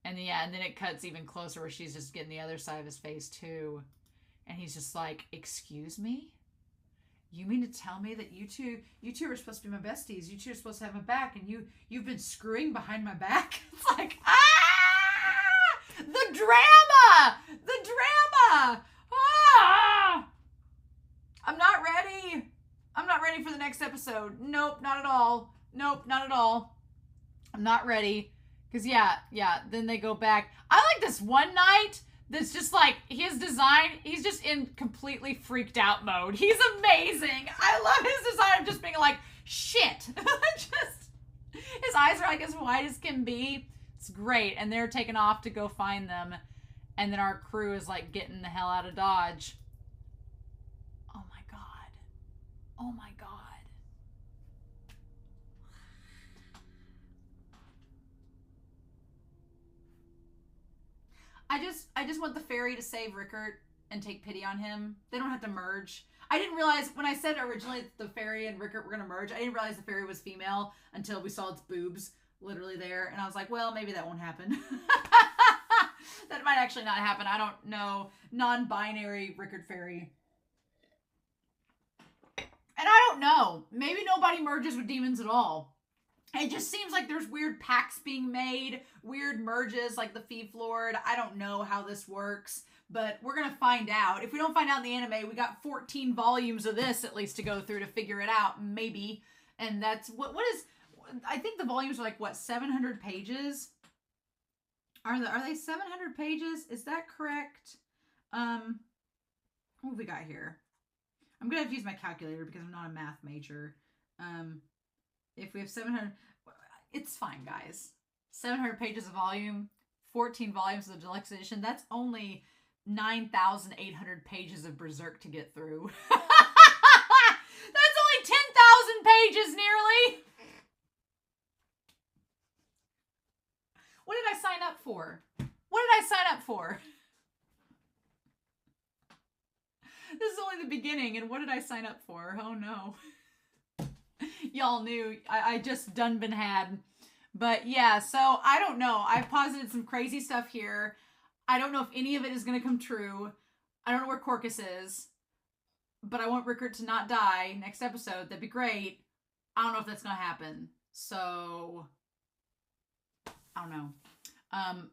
And yeah, and then it cuts even closer where she's just getting the other side of his face too. And he's just like, excuse me? You mean to tell me that you two are supposed to be my besties. You two are supposed to have my back, and you've been screwing behind my back? It's like, ah! The drama! The drama! Ah! I'm not ready. I'm not ready for the next episode. Nope, not at all. Nope, not at all. I'm not ready. Because, yeah, then they go back. I like this one night that's just like, his design, he's just in completely freaked out mode. He's amazing. I love his design of just being like, shit. Just, his eyes are like as wide as can be. It's great. And they're taking off to go find them. And then our crew is like getting the hell out of Dodge. Oh my God. Oh my God. I just want the fairy to save Rickert and take pity on him. They don't have to merge. I didn't realize, when I said originally the fairy and Rickert were going to merge, I didn't realize the fairy was female until we saw its boobs literally there. And I was like, well, maybe that won't happen. That might actually not happen. I don't know. Non-binary Rickert fairy. And I don't know. Maybe nobody merges with demons at all. It just seems like there's weird pacts being made, weird merges like the Thief Lord. I don't know how this works, but we're going to find out. If we don't find out in the anime, we got 14 volumes of this at least to go through to figure it out, maybe. And that's, what is, I think the volumes are like, what, 700 pages? Are they 700 pages? Is that correct? What have we got here? I'm going to have to use my calculator because I'm not a math major. If we have 700, it's fine, guys. 700 pages of volume, 14 volumes of the deluxe edition. That's only 9,800 pages of Berserk to get through. That's only 10,000 pages nearly. What did I sign up for? What did I sign up for? This is only the beginning, and what did I sign up for? Oh no. Y'all knew I just done been had. But yeah, so I don't know. I've posited some crazy stuff here. I don't know if any of it is going to come true. I don't know where Corcus is. But I want Rickert to not die next episode. That'd be great. I don't know if that's going to happen. So, I don't know.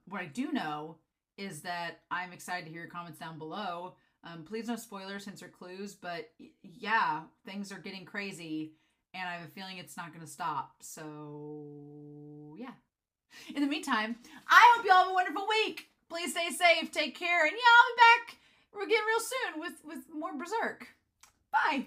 What I do know is that I'm excited to hear your comments down below. Please no spoilers, hints or clues. But yeah, things are getting crazy. And I have a feeling it's not going to stop. So, yeah. In the meantime, I hope you all have a wonderful week. Please stay safe, take care, and yeah, I'll be back again real soon with more Berserk. Bye.